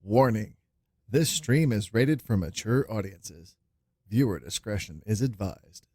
Warning: this stream is rated for mature audiences. Viewer discretion is advised.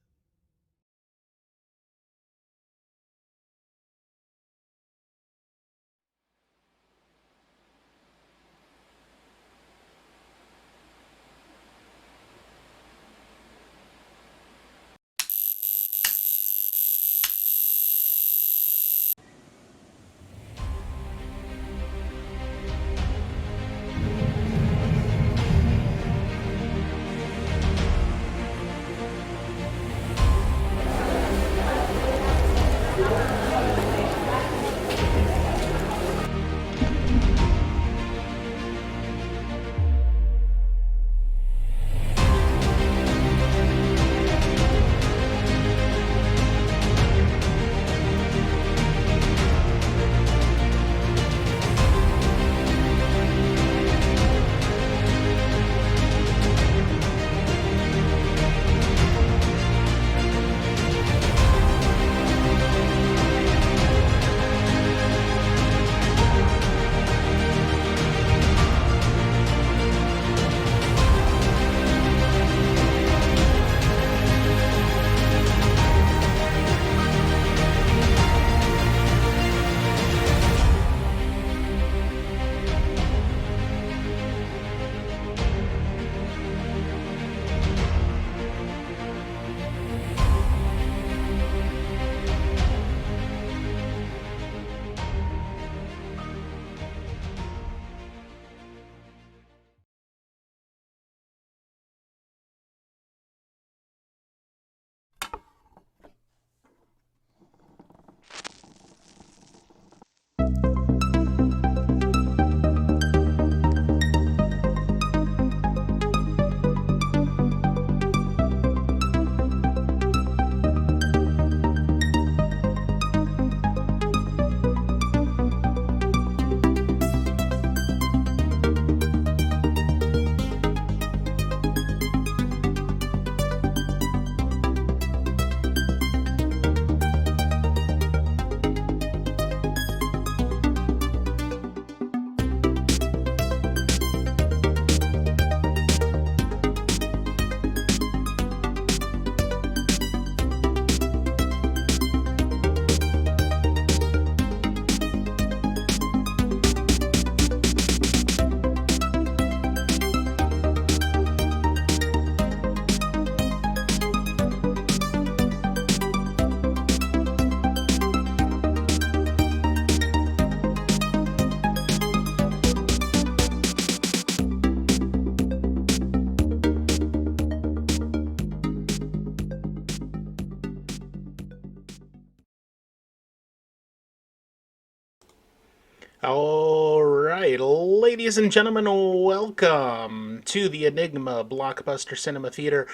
All right, ladies and gentlemen, welcome to the Enigma Blockbuster Cinema Theater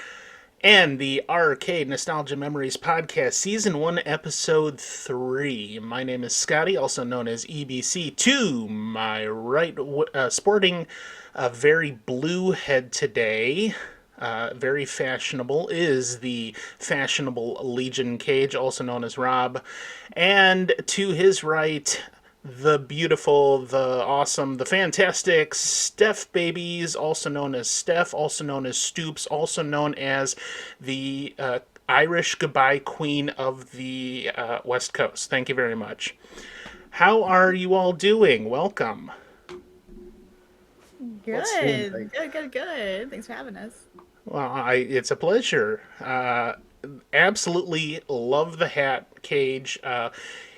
and the Arcade Nostalgia Memories Podcast, Season 1, Episode 3. My name is Scotty, also known as EBC. To my right, sporting a very blue head today, very fashionable, is the fashionable Legion Cage, also known as Rob. And to his right, the beautiful, the awesome, the fantastic StephBabies, also known as Steph, also known as Stoops, also known as the Irish goodbye queen of the West Coast. Thank you very much. How are you all doing? Welcome. Good. Good. Thanks for having us. Well, it's a pleasure. Absolutely love the hat, Cage.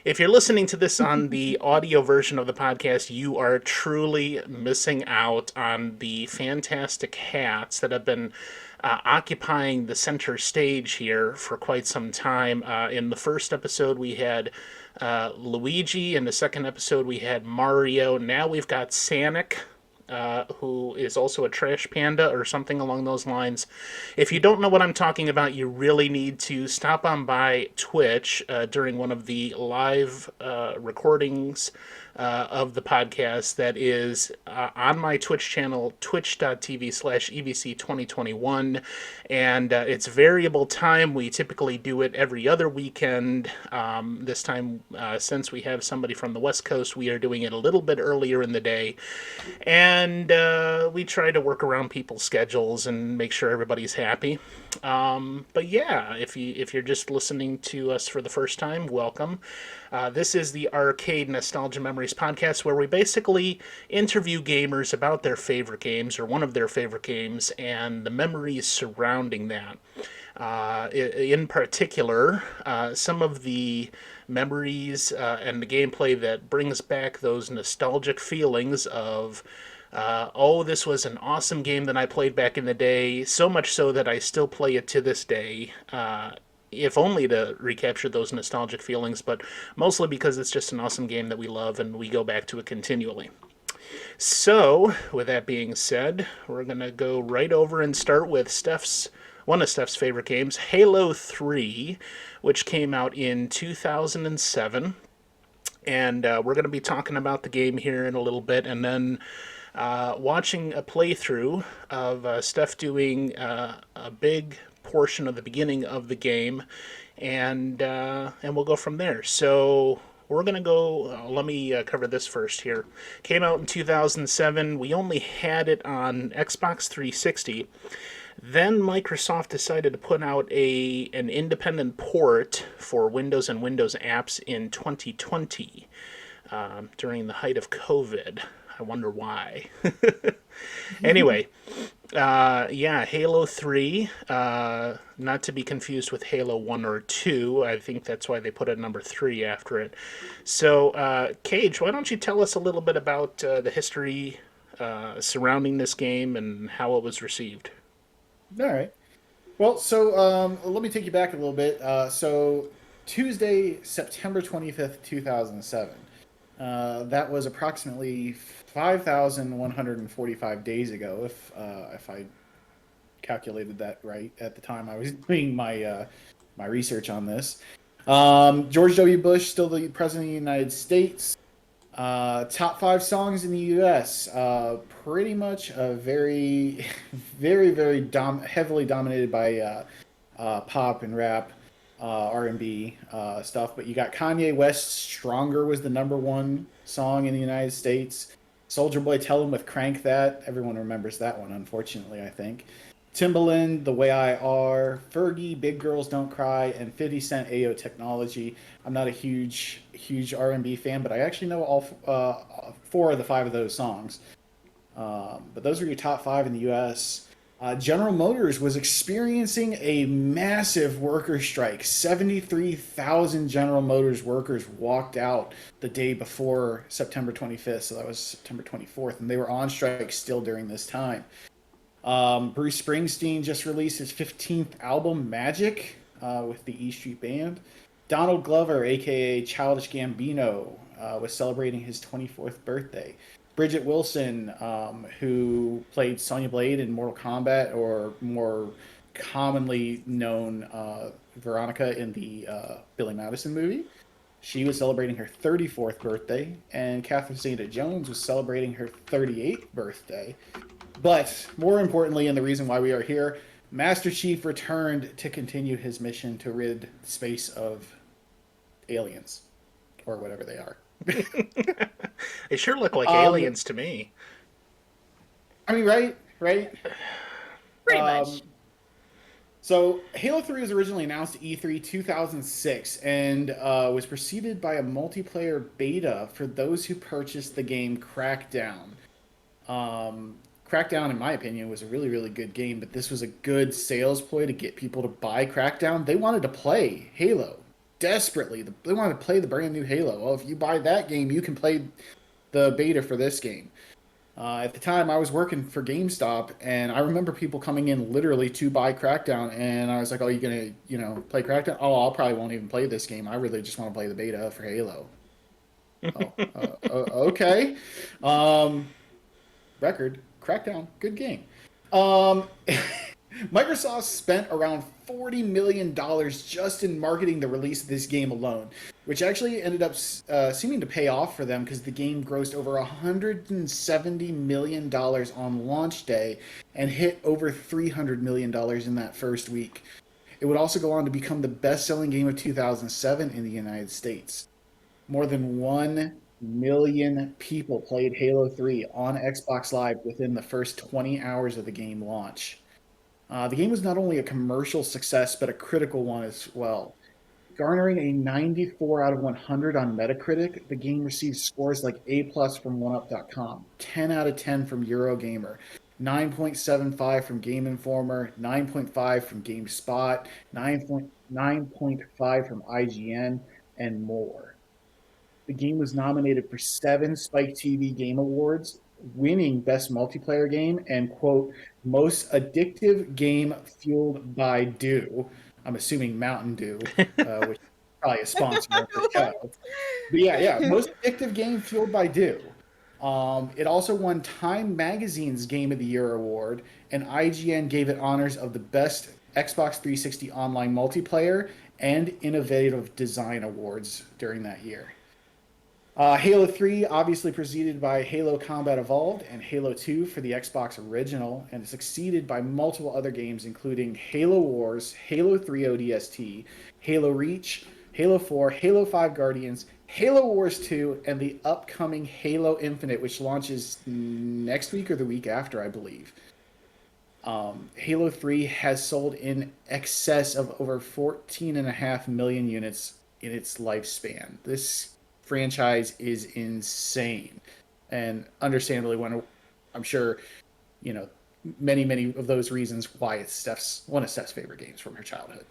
If you're listening to this on the audio version of the podcast, you are truly missing out on the fantastic hats that have been occupying the center stage here for quite some time. In the first episode, we had Luigi. In the second episode, we had Mario. Now we've got Sonic, who is also a trash panda or something along those lines. If you don't know what I'm talking about, you really need to stop on by Twitch during one of the live recordings of the podcast that is on my Twitch channel, twitch.tv/EBC2021. And it's variable time. We typically do it every other weekend. This time, since we have somebody from the West Coast, we are doing it a little bit earlier in the day. And and we try to work around people's schedules and make sure everybody's happy. But yeah, if you're just listening to us for the first time, welcome. This is the Arcade Nostalgia Memories podcast, where we basically interview gamers about their favorite games or one of their favorite games and the memories surrounding that. In particular, some of the memories and the gameplay that brings back those nostalgic feelings of, oh, this was an awesome game that I played back in the day, so much so that I still play it to this day. If only to recapture those nostalgic feelings, but mostly because it's just an awesome game that we love and we go back to it continually. So, with that being said, we're going to go right over and start with one of Steph's favorite games, Halo 3, which came out in 2007. And we're going to be talking about the game here in a little bit, and then watching a playthrough of Steph doing a big portion of the beginning of the game, and we'll go from there. So we're going to go, let me cover this first here. Came out in 2007. We only had it on Xbox 360. Then Microsoft decided to put out an independent port for Windows and Windows apps in 2020 during the height of COVID. I wonder why. Anyway, yeah, Halo 3, not to be confused with Halo 1 or 2. I think that's why they put a number 3 after it. So, Cage, why don't you tell us a little bit about the history surrounding this game and how it was received? All right. Well, so let me take you back a little bit. So Tuesday, September 25th, 2007. That was approximately 5,145 days ago, if I calculated that right at the time I was doing my research on this. George W. Bush, still the president of the United States. Top 5 songs in the U.S. Pretty much a very, very heavily dominated by pop and rap, R&B stuff. But you got Kanye West's "Stronger" was the #1 song in the United States. Soulja Boy, "Tell 'Em" with "Crank That." Everyone remembers that one, unfortunately, I think. Timbaland, "The Way I Are," Fergie, "Big Girls Don't Cry," and 50 Cent, "Ayo Technology." I'm not a huge R&B fan, but I actually know all 4 of the 5 of those songs. But those are your top 5 in the U.S. General Motors was experiencing a massive worker strike. 73,000 General Motors workers walked out the day before September 25th, so that was September 24th, and they were on strike still during this time. Bruce Springsteen just released his 15th album, Magic, with the E Street Band. Donald Glover, a.k.a. Childish Gambino, was celebrating his 24th birthday. Bridget Wilson, who played Sonya Blade in Mortal Kombat, or more commonly known Veronica in the Billy Madison movie, she was celebrating her 34th birthday. And Catherine Zeta-Jones was celebrating her 38th birthday. But more importantly, and the reason why we are here, Master Chief returned to continue his mission to rid space of aliens, or whatever they are. They sure look like aliens to me. I mean, right? Pretty much. So Halo 3 was originally announced at E3 2006 and was preceded by a multiplayer beta for those who purchased the game Crackdown. Crackdown, in my opinion, was a really, really good game, but this was a good sales ploy to get people to buy Crackdown. They wanted to play Halo desperately. They wanted to play the brand new Halo. Well, if you buy that game, you can play the beta for this game. At the time, I was working for GameStop, and I remember people coming in literally to buy Crackdown, and I was like, "Oh, you gonna, play Crackdown? Oh, I'll probably won't even play this game. I really just want to play the beta for Halo." Okay. Record, Crackdown, good game. Microsoft spent around $40 million just in marketing the release of this game alone, which actually ended up seeming to pay off for them because the game grossed over $170 million on launch day and hit over $300 million in that first week. It would also go on to become the best-selling game of 2007 in the United States. More than 1 million people played Halo 3 on Xbox Live within the first 20 hours of the game launch. The game was not only a commercial success, but a critical one as well. Garnering a 94 out of 100 on Metacritic, the game received scores like A+ from OneUp.com, 10 out of 10 from Eurogamer, 9.75 from Game Informer, 9.5 from GameSpot, 9.5 from IGN, and more. The game was nominated for 7 Spike TV Game Awards, winning Best Multiplayer Game and, quote, Most Addictive Game Fueled by Dew. I'm assuming Mountain Dew, which is probably a sponsor of the show. But yeah, Most Addictive Game Fueled by Dew. It also won Time Magazine's Game of the Year award, and IGN gave it honors of the Best Xbox 360 Online Multiplayer and Innovative Design awards during that year. Halo 3 obviously preceded by Halo Combat Evolved and Halo 2 for the Xbox original, and succeeded by multiple other games including Halo Wars, Halo 3 ODST, Halo Reach, Halo 4, Halo 5 Guardians, Halo Wars 2, and the upcoming Halo Infinite, which launches next week or the week after, I believe. Halo 3 has sold in excess of over 14.5 million units in its lifespan. This franchise is insane, and understandably, I'm sure, many of those reasons why it's one of Steph's favorite games from her childhood.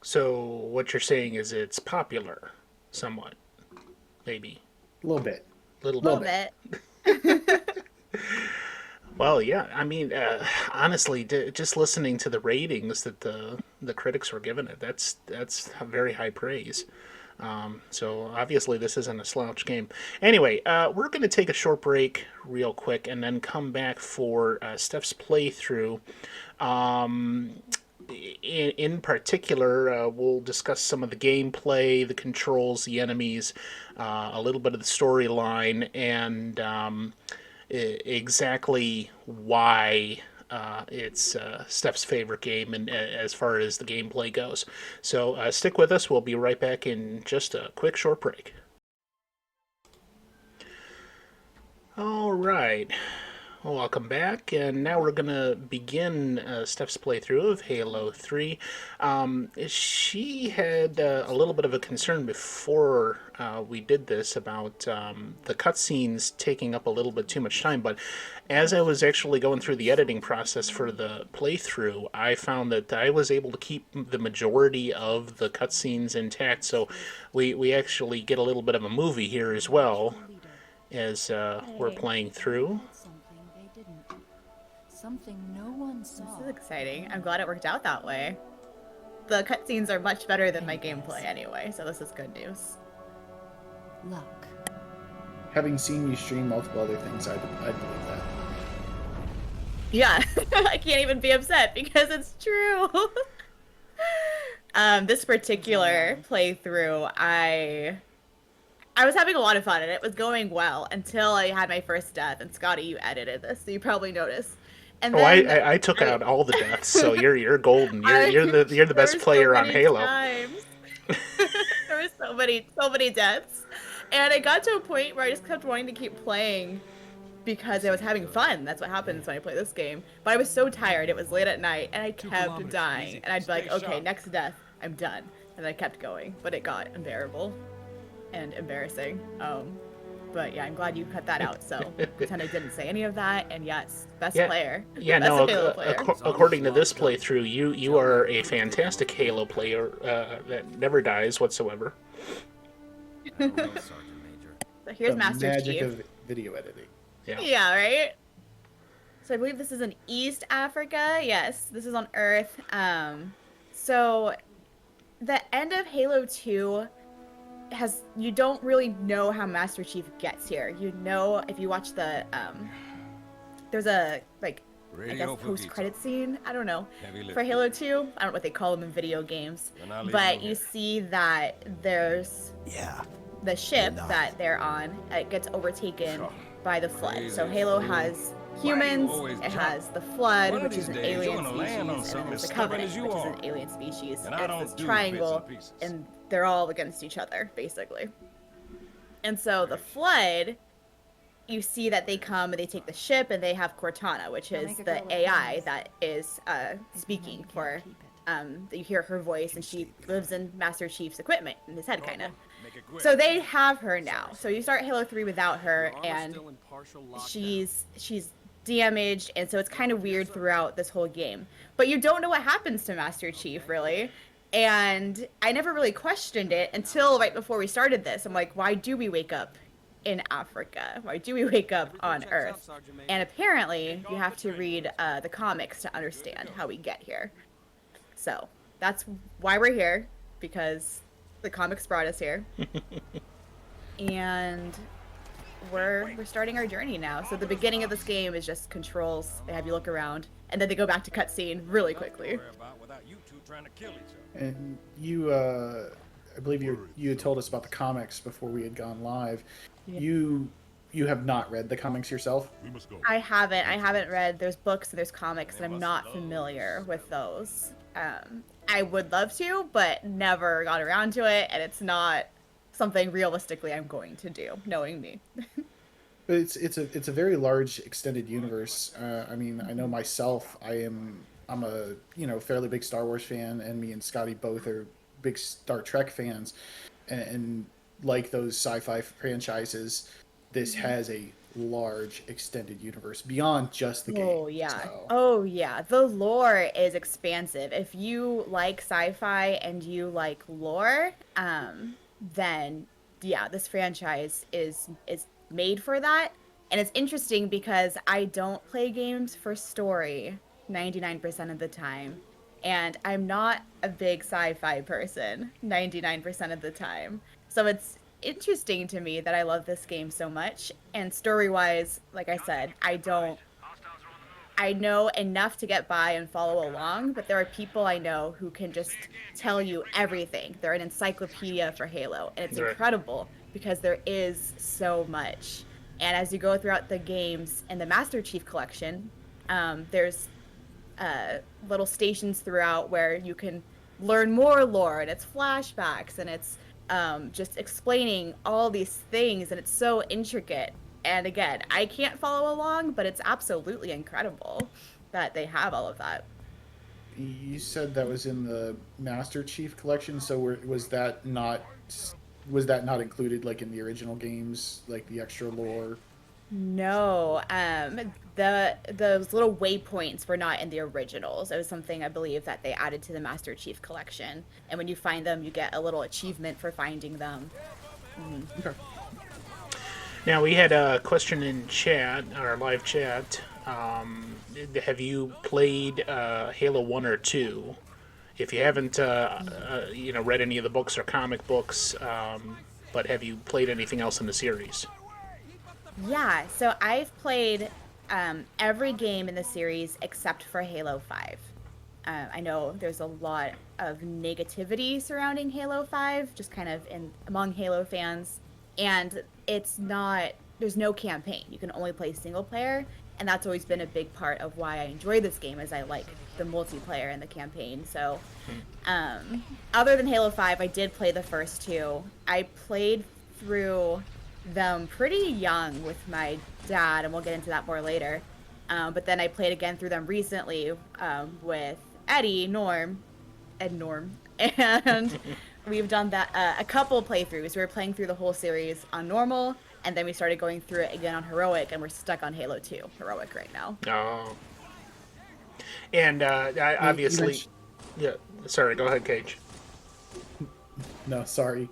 So what you're saying is it's popular, somewhat, maybe. A little bit. Little bit. Well, yeah. I mean, honestly, just listening to the ratings that the critics were giving it, that's very high praise. So obviously this isn't a slouch game. Anyway, we're going to take a short break real quick and then come back for Steph's playthrough. In particular, we'll discuss some of the gameplay, the controls, the enemies, a little bit of the storyline, and exactly why it's Steph's favorite game, and as far as the gameplay goes. So stick with us. We'll be right back in just a quick short break. All right. Welcome back, and now we're going to begin Steph's playthrough of Halo 3. She had a little bit of a concern before we did this about the cutscenes taking up a little bit too much time, but as I was actually going through the editing process for the playthrough, I found that I was able to keep the majority of the cutscenes intact, so we actually get a little bit of a movie here as well as we're playing through. Something no one saw. This is exciting. I'm glad it worked out that way. The cutscenes are much better than my gameplay anyway, so this is good news. Luck. Having seen you stream multiple other things, I believe that. Yeah, I can't even be upset because it's true. This particular playthrough, I was having a lot of fun and it was going well until I had my first death. And Scotty, you edited this, so you probably noticed. And then I took out all the deaths, so you're golden. You're the best player on Halo. There were so many deaths, and I got to a point where I just kept wanting to keep playing because I was having fun. That's what happens when I play this game. But I was so tired. It was late at night, and I kept dying. And I'd be like, okay, next death, I'm done. And I kept going, but it got unbearable and embarrassing. But yeah, I'm glad you cut that out, so pretend I didn't say any of that, and yes, best player. Yeah, best no, player. according to this playthrough, you are a fantastic Halo player that never dies whatsoever. So here's The Master magic Chief. of video editing. Yeah, right? So I believe this is in East Africa. Yes, this is on Earth. So the end of Halo 2 you don't really know how Master Chief gets here. You know, if you watch the there's a I guess post-credit scene, I don't know, for Halo 2. I don't know what they call them in video games, but you see that there's the ship that they're on, it gets overtaken by the Flood. So Halo has humans, it has the Flood, which is an alien species, and then there's the Covenant, which is an alien species. It's this triangle, and they're all against each other, basically. And so the Flood, you see that they come and they take the ship and they have Cortana, which is the AI that is speaking for. You hear her voice and she lives in Master Chief's equipment in his head, kind of. So they have her now. So you start Halo 3 without her, and she's damaged, and so it's kind of weird throughout this whole game. But you don't know what happens to Master Chief, really. And I never really questioned it until right before we started this. I'm like, why do we wake up in Africa? Why do we wake up on Earth? And apparently, you have to read the comics to understand how we get here. So that's why we're here, because the comics brought us here. And we're starting our journey now. So the beginning of this game is just controls. They have you look around, and then they go back to cutscene really quickly. And you, I believe you had told us about the comics before we had gone live. Yeah. You have not read the comics yourself? I haven't read. There's books and there's comics, and I'm not familiar with those. I would love to, but never got around to it, and it's not something realistically I'm going to do, knowing me. But it's a very large extended universe. I mean, I know myself. I'm a fairly big Star Wars fan, and me and Scotty both are big Star Trek fans, and like those sci-fi franchises, this has a large extended universe beyond just the game. Oh yeah. So. Oh yeah. The lore is expansive. If you like sci-fi and you like lore, then yeah, this franchise is made for that. And it's interesting because I don't play games for story 99% of the time. And I'm not a big sci-fi person 99% of the time. So it's interesting to me that I love this game so much. And story-wise, like I said, I know enough to get by and follow along, but there are people I know who can just tell you everything. They're an encyclopedia for Halo, and it's incredible because there is so much. And as you go throughout the games in the Master Chief Collection, there's little stations throughout where you can learn more lore, and it's flashbacks, and it's just explaining all these things, and it's so intricate. And again, I can't follow along, but it's absolutely incredible that they have all of that. You said that was in the Master Chief Collection, so was that not included like in the original games, like the extra lore? No, those little waypoints were not in the originals. It was something I believe that they added to the Master Chief Collection, and when you find them, you get a little achievement for finding them. Okay. Now, we had a question in chat, our live chat. Have you played Halo 1 or 2? If you haven't, read any of the books or comic books, but have you played anything else in the series? Yeah, so I've played every game in the series except for Halo 5. I know there's a lot of negativity surrounding Halo 5, just kind of among Halo fans, and there's no campaign. You can only play single player, and that's always been a big part of why I enjoy this game, is I like the multiplayer and the campaign. So other than Halo 5, I did play the first two. I played through them pretty young with my dad, and we'll get into that more later. But then I played again through them recently with Ed Norm, and we've done that a couple playthroughs. We were playing through the whole series on normal, and then we started going through it again on heroic, and we're stuck on Halo 2 heroic right now. Oh. And obviously, yeah. Sorry, go ahead, Cage. No, sorry.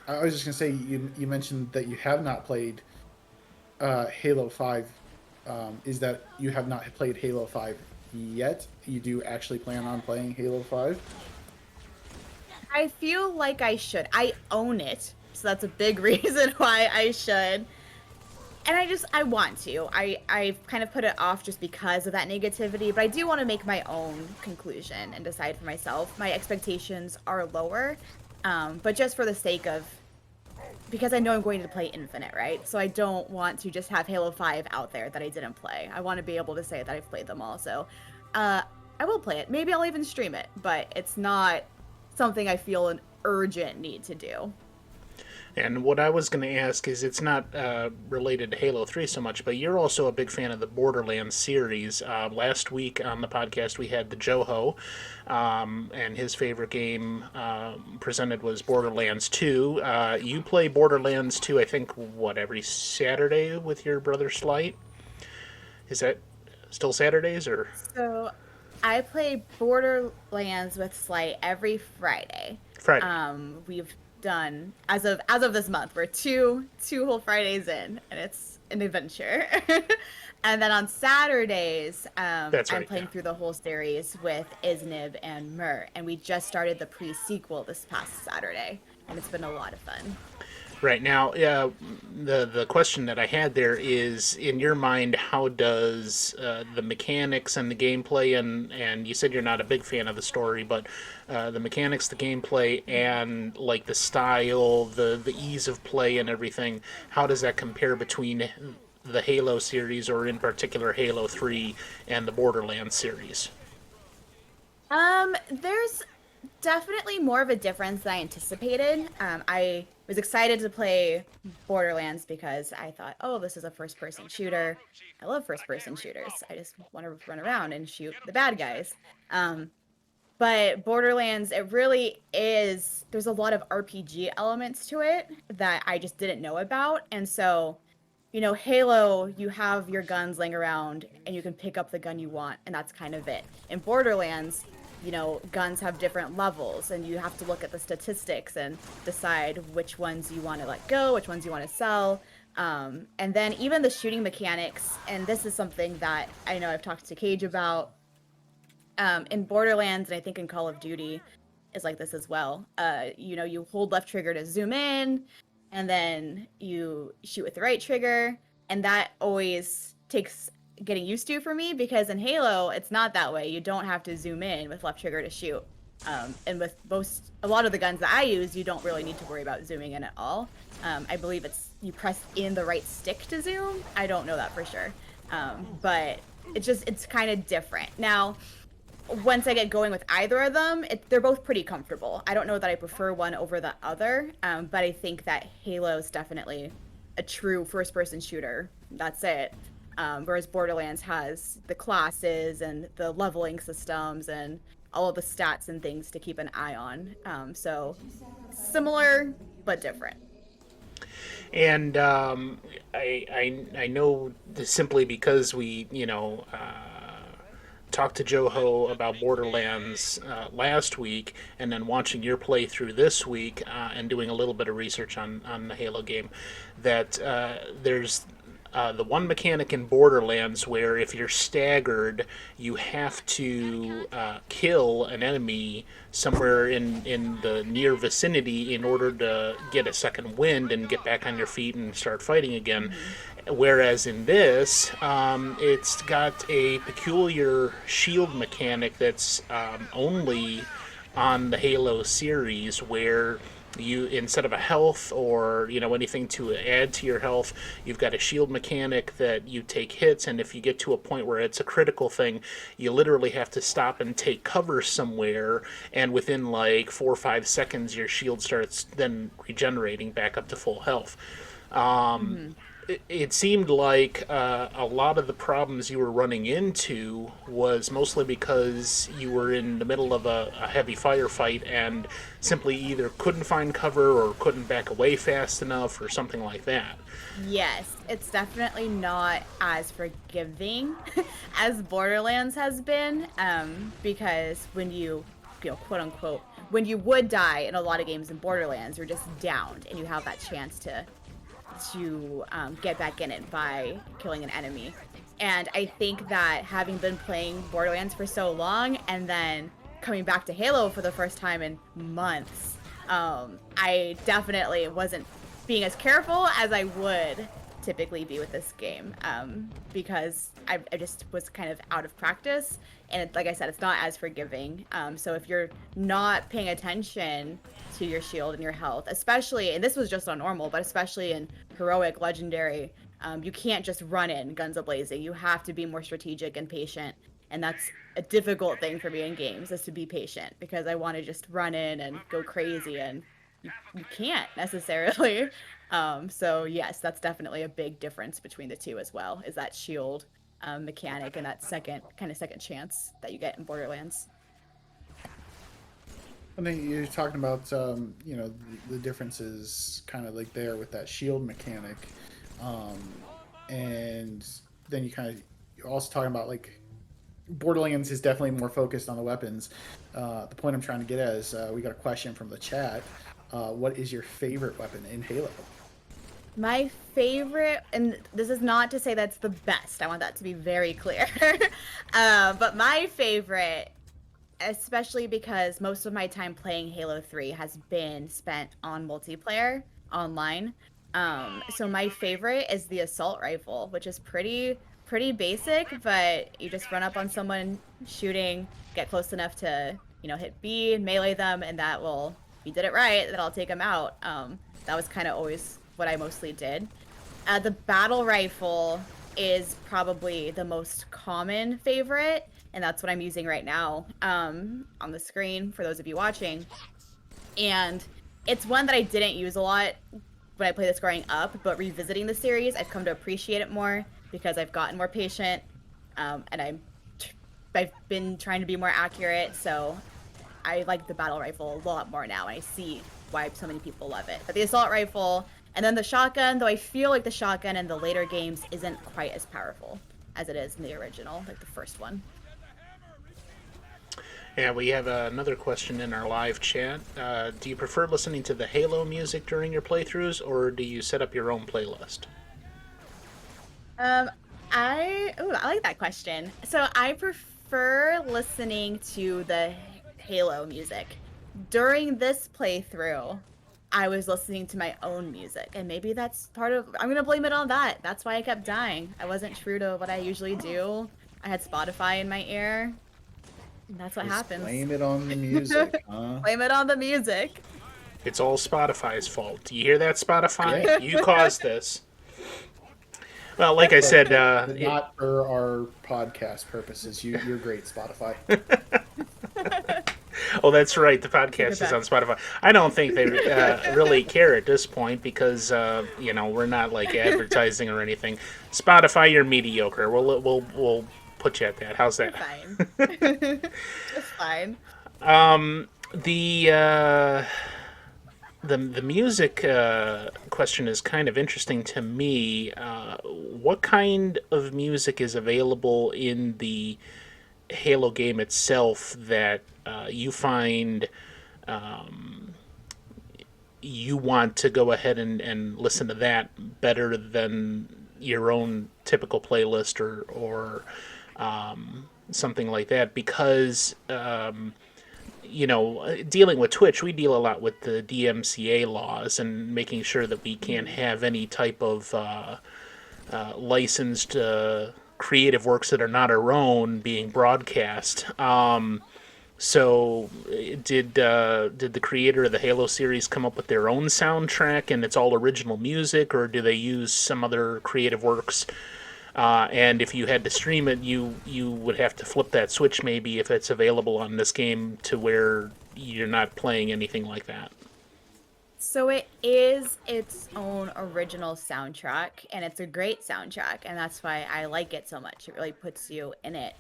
I was just gonna say you mentioned that you have not played Halo 5. Is that you have not played Halo 5 yet? You do actually plan on playing Halo 5? I feel like I should. I own it, so that's a big reason why I should. And I want to. I've kind of put it off just because of that negativity, but I do want to make my own conclusion and decide for myself. My expectations are lower, but just for the sake of, because I know I'm going to play Infinite, right? So I don't want to just have Halo 5 out there that I didn't play. I want to be able to say that I've played them all. So I will play it. Maybe I'll even stream it, but it's not something I feel an urgent need to do. And what I was going to ask is, it's not related to Halo 3 so much, but you're also a big fan of the Borderlands series. Last week on the podcast, we had the Joho, and his favorite game presented was Borderlands 2. You play Borderlands 2, I think, every Saturday with your brother Slight? Is that still Saturdays, or? So I play Borderlands with Slight every Friday. Friday. We've done as of this month, we're two whole Fridays in, and it's an adventure. And then on Saturdays, That's I'm right, playing yeah. through the whole series with Iznib and Mur, and we just started the pre-sequel this past Saturday, and it's been a lot of fun. Right now, the question that I had there is, in your mind, how does the mechanics and the gameplay, and you said you're not a big fan of the story, but the mechanics, the gameplay, and like the style, the ease of play, and everything, how does that compare between the Halo series, or in particular Halo 3, and the Borderlands series? There's definitely more of a difference than I anticipated. I was excited to play Borderlands because I thought, oh, this is a first-person shooter. I love first-person shooters. I just want to run around and shoot the bad guys. But Borderlands, it really is, there's a lot of RPG elements to it that I just didn't know about. And so, Halo, you have your guns laying around and you can pick up the gun you want, and that's kind of it. In Borderlands, guns have different levels, and you have to look at the statistics and decide which ones you want to let go, which ones you want to sell. And then even the shooting mechanics, and this is something that I know I've talked to Cage about, in Borderlands, and I think in Call of Duty is like this as well. You hold left trigger to zoom in, and then you shoot with the right trigger, and that always takes getting used to for me, because in Halo it's not that way. You don't have to zoom in with left trigger to shoot, and with a lot of the guns that I use, you don't really need to worry about zooming in at all. I believe it's you press in the right stick to zoom. I don't know that for sure, but it's kind of different. Now once I get going with either of them, they're both pretty comfortable. I don't know that I prefer one over the other, but I think that Halo is definitely a true first-person shooter. That's it. Whereas Borderlands has the classes and the leveling systems and all of the stats and things to keep an eye on. So similar but different. And I know this simply because we talked to Joho about Borderlands last week, and then watching your playthrough this week, and doing a little bit of research on the Halo game, that there's the one mechanic in Borderlands where if you're staggered, you have to kill an enemy somewhere in the near vicinity in order to get a second wind and get back on your feet and start fighting again. Whereas in this, it's got a peculiar shield mechanic that's only on the Halo series, where you, instead of a health or anything to add to your health, you've got a shield mechanic that you take hits, and if you get to a point where it's a critical thing, you literally have to stop and take cover somewhere, and within like 4 or 5 seconds your shield starts then regenerating back up to full health. It seemed like a lot of the problems you were running into was mostly because you were in the middle of a heavy firefight and simply either couldn't find cover or couldn't back away fast enough or something like that. Yes, it's definitely not as forgiving as Borderlands has been, because when you quote unquote, when you would die in a lot of games in Borderlands, you're just downed and you have that chance to get back in it by killing an enemy. And I think that having been playing Borderlands for so long and then coming back to Halo for the first time in months, I definitely wasn't being as careful as I would typically be with this game, because I just was kind of out of practice, and like I said, it's not as forgiving. So if you're not paying attention to your shield and your health, especially, and this was just on normal, but especially in heroic, legendary, you can't just run in guns a-blazing. You have to be more strategic and patient, and that's a difficult thing for me in games, is to be patient, because I want to just run in and go crazy and you can't necessarily. So yes, that's definitely a big difference between the two as well, is that shield mechanic and that second chance that you get in Borderlands. And then you're talking about, the differences kind of like there with that shield mechanic. And then you're also talking about like Borderlands is definitely more focused on the weapons. The point I'm trying to get at is we got a question from the chat. What is your favorite weapon in Halo? My favorite, and this is not to say that's the best, I want that to be very clear, but my favorite, especially because most of my time playing Halo 3 has been spent on multiplayer online, so my favorite is the assault rifle, which is pretty basic, but you just run up on someone shooting, get close enough to, hit B, melee them, and that will, if you did it right, then I'll take them out. That was kind of always what I mostly did. The battle rifle is probably the most common favorite, and that's what I'm using right now on the screen for those of you watching. And it's one that I didn't use a lot when I played this growing up, but revisiting the series, I've come to appreciate it more because I've gotten more patient, and I've been trying to be more accurate, so I like the battle rifle a lot more now, and I see why so many people love it. But the assault rifle, and then the shotgun, though I feel like the shotgun in the later games isn't quite as powerful as it is in the original, like the first one. Yeah, we have another question in our live chat. Do you prefer listening to the Halo music during your playthroughs, or do you set up your own playlist? I like that question. So I prefer listening to the Halo music. During this playthrough, I was listening to my own music, and maybe that's part of, I'm gonna blame it on that. That's why I kept dying. I wasn't true to what I usually do. I had Spotify in my ear, and that's what happens. Blame it on the music, huh? Blame it on the music. It's all Spotify's fault. Do you hear that, Spotify? Yeah. You caused this. Well, like I said, not for our podcast purposes. You're great, Spotify. Oh, that's right. The podcast is on Spotify. I don't think they really care at this point because we're not like advertising or anything. Spotify, you're mediocre. We'll put you at that. How's that? Fine. It's fine. The music question is kind of interesting to me. What kind of music is available in the Halo game itself that you find you want to go ahead and listen to that better than your own typical playlist or something like that? Because dealing with Twitch, we deal a lot with the DMCA laws and making sure that we can't have any type of licensed creative works that are not our own being broadcast. So did the creator of the Halo series come up with their own soundtrack and it's all original music, or do they use some other creative works? And if you had to stream it, you would have to flip that switch maybe if it's available on this game to where you're not playing anything like that. So it is its own original soundtrack, and it's a great soundtrack, and that's why I like it so much. It really puts you in it,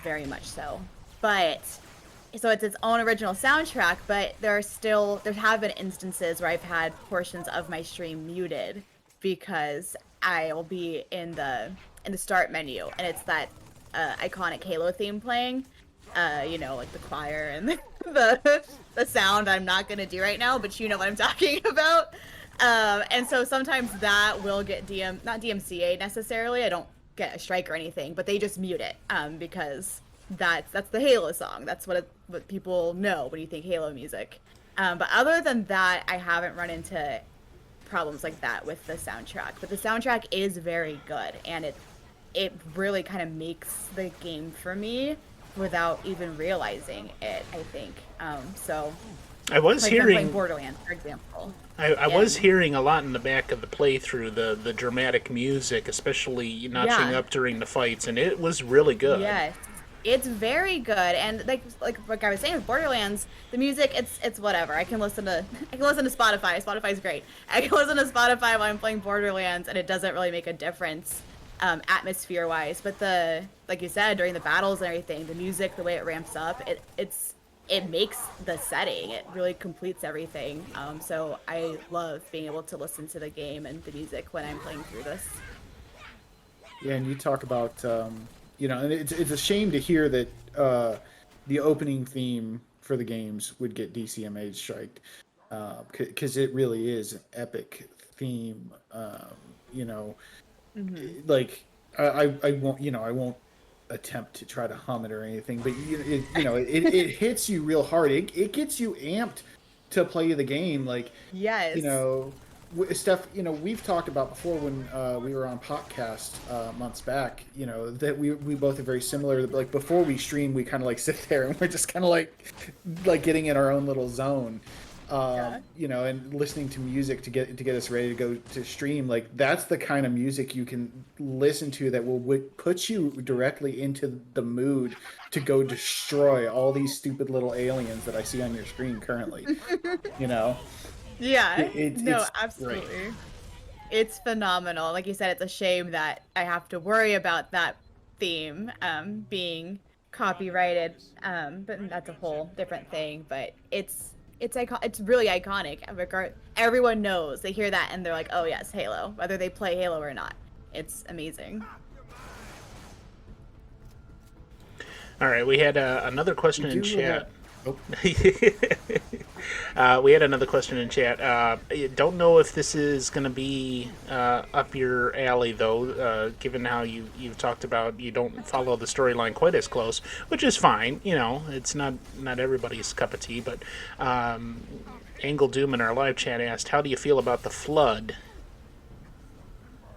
very much so. But so it's its own original soundtrack, but there have been instances where I've had portions of my stream muted because I'll be in the start menu, and it's that iconic Halo theme playing, like the choir and the sound I'm not gonna do right now, but you know what I'm talking about. And so sometimes that will get not DMCA necessarily. I don't get a strike or anything, but they just mute it because that's the Halo song. That's what people know when you think Halo music. But other than that, I haven't run into problems like that with the soundtrack. But the soundtrack is very good, and it really kind of makes the game for me without even realizing it, I think. So I was like hearing playing Borderlands, for example. I was hearing a lot in the back of the playthrough, the dramatic music, especially notching up during the fights, and it was really good. Yes. It's very good, and like I was saying with Borderlands, the music it's whatever. I can listen to Spotify. Spotify's great. I can listen to Spotify while I'm playing Borderlands, and it doesn't really make a difference, atmosphere wise. But like you said, during the battles and everything, the music, the way it ramps up, it makes the setting. It really completes everything. So I love being able to listen to the game and the music when I'm playing through this. Yeah, and you talk about, and it's a shame to hear that the opening theme for the games would get DCMA striked, because it really is an epic theme. Like I won't attempt to try to hum it or anything, but it hits you real hard. It gets you amped to play the game. Like, Yes. Steph, we've talked about before when we were on podcast months back, that we both are very similar. Like, before we stream, we kind of like sit there and we're just kind of like getting in our own little zone, and listening to music to get us ready to go to stream. Like, that's the kind of music you can listen to that will put you directly into the mood to go destroy all these stupid little aliens that I see on your screen currently. Yeah. It's Absolutely. great. It's phenomenal. Like you said, it's a shame that I have to worry about that theme being copyrighted. But that's a whole different thing. But it's really iconic. Everyone knows. They hear that and they're like, "Oh yes, Halo," whether they play Halo or not. It's amazing. All right, we had another question in chat. Oh. We had another question in chat. Don't know if this is going to be up your alley, though, given how you've talked about you don't follow the storyline quite as close, which is fine. It's not everybody's cup of tea. But Angle Doom in our live chat asked, how do you feel about the Flood?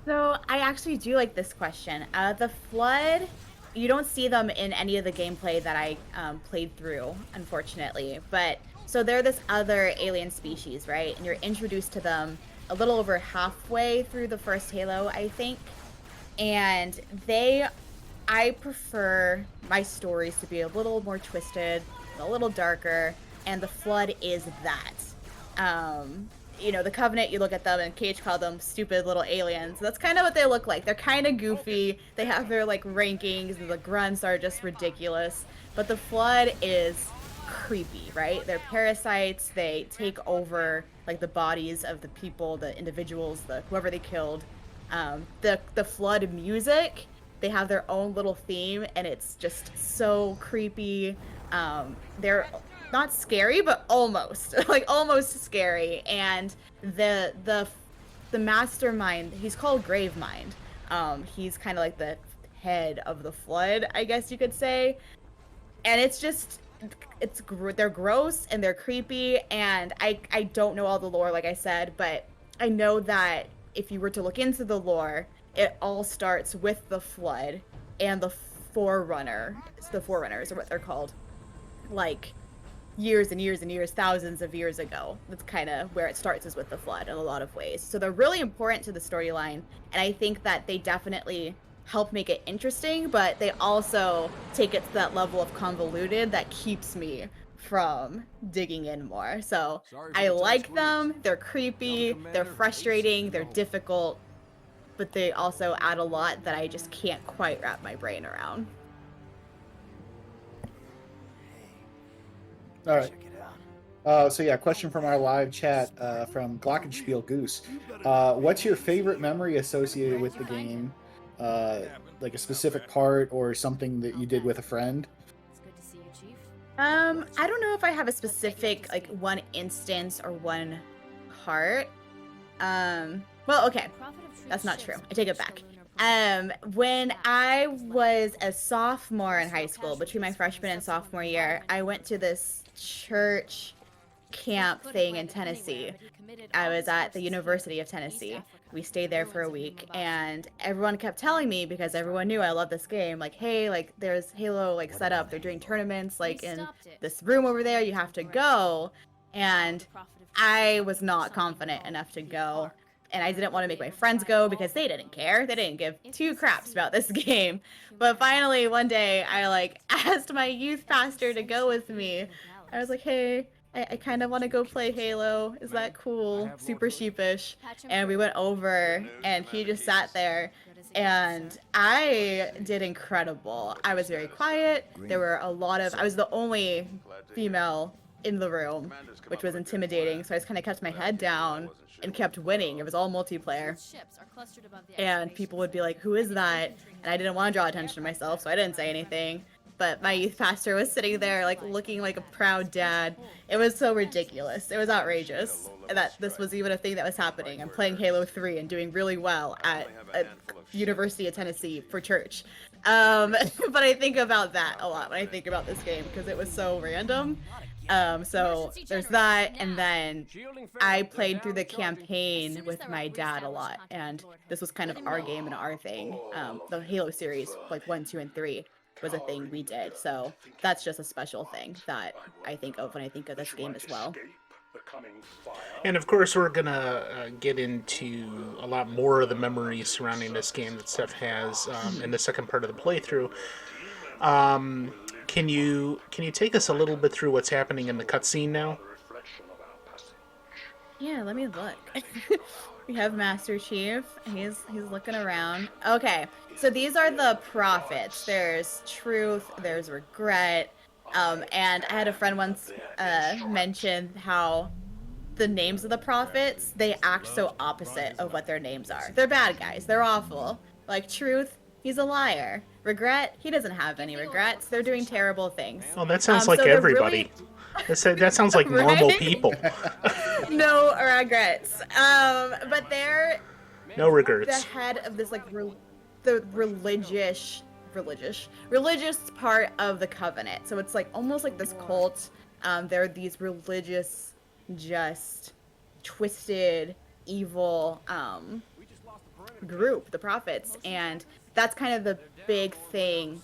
So I actually do like this question. The Flood, you don't see them in any of the gameplay that I played through, unfortunately. But so they're this other alien species, right? And you're introduced to them a little over halfway through the first Halo, I think. And I prefer my stories to be a little more twisted, a little darker, and the Flood is that. The Covenant, you look at them, and Cage called them stupid little aliens. That's kind of what they look like. They're kind of goofy. They have their, rankings, and the grunts are just ridiculous. But the Flood is creepy, right? They're parasites. They take over, the bodies of the people, the individuals, whoever they killed. The Flood music, they have their own little theme, and it's just so creepy. They're not scary, but almost almost scary. And the mastermind, he's called Gravemind. He's kind of like the head of the Flood, I guess you could say. And they're gross and they're creepy. And I don't know all the lore, like I said, but I know that if you were to look into the lore, it all starts with the Flood and the Forerunner. The Forerunners are what they're called. Years and years and years, thousands of years ago. That's kind of where it starts, is with the Flood in a lot of ways. So they're really important to the storyline, and I think that they definitely help make it interesting, but they also take it to that level of convoluted that keeps me from digging in more. So I like them. They're creepy, they're frustrating, they're difficult, but they also add a lot that I just can't quite wrap my brain around. All right. So question from our live chat from Glockenspiel Goose. What's your favorite memory associated with the game? Like a specific part or something that you did with a friend? It's good to see you, Chief. I don't know if I have a specific one instance or one part. Well, okay, that's not true. I take it back. When I was a sophomore in high school, between my freshman and sophomore year, I went to this church camp thing in Tennessee. I was at the University of Tennessee. We stayed there for a week, and everyone kept telling me, because everyone knew I love this game, hey, there's Halo set up. They're doing tournaments in this room over there. You have to go. And I was not confident enough to go. and I didn't want to make my friends go because they didn't care. They didn't give two craps about this game. But finally, one day, I like asked my youth pastor to go with me. I was like, hey, I kind of want to go play Halo. Is that cool? Super sheepish. And we went over, and he just sat there, and I did incredible. I was very quiet. There were a lot of, I was the only female in the room, which was intimidating. So I just kind of kept my head down and kept winning. It was all multiplayer. And people would be like, who is that? And I didn't want to draw attention to myself, so I didn't say anything. But my youth pastor was sitting there, like, looking like a proud dad. It was so ridiculous. It was outrageous that this was even a thing that was happening. I'm playing Halo 3 and doing really well at University of Tennessee for church. But I think about that a lot when I think about this game because it was so random. So there's that, and then I played through the campaign with my dad a lot, and this was kind of our game and our thing. The Halo series, like 1, 2, and 3, was a thing we did, so that's just a special thing that I think of when I think of this game as well. And of course, we're gonna get into a lot more of the memories surrounding this game that Steph has in the second part of the playthrough. Can you take us a little bit through what's happening in the cutscene now? Yeah, let me look. We have Master Chief. He's looking around. Okay, so these are the prophets. There's truth. There's regret. And I had a friend once mention how the names of the prophets, they act so opposite of what their names are. They're bad guys. They're awful. Like truth, he's a liar. Regret, he doesn't have any regrets. They're doing terrible things. Oh, that sounds like so they're everybody. That sounds like normal people. No regrets. But they're No regrets. the head of this like the religious part of the Covenant. So it's like almost like this cult. They're these religious, just twisted, evil group, the prophets, and that's kind of the big thing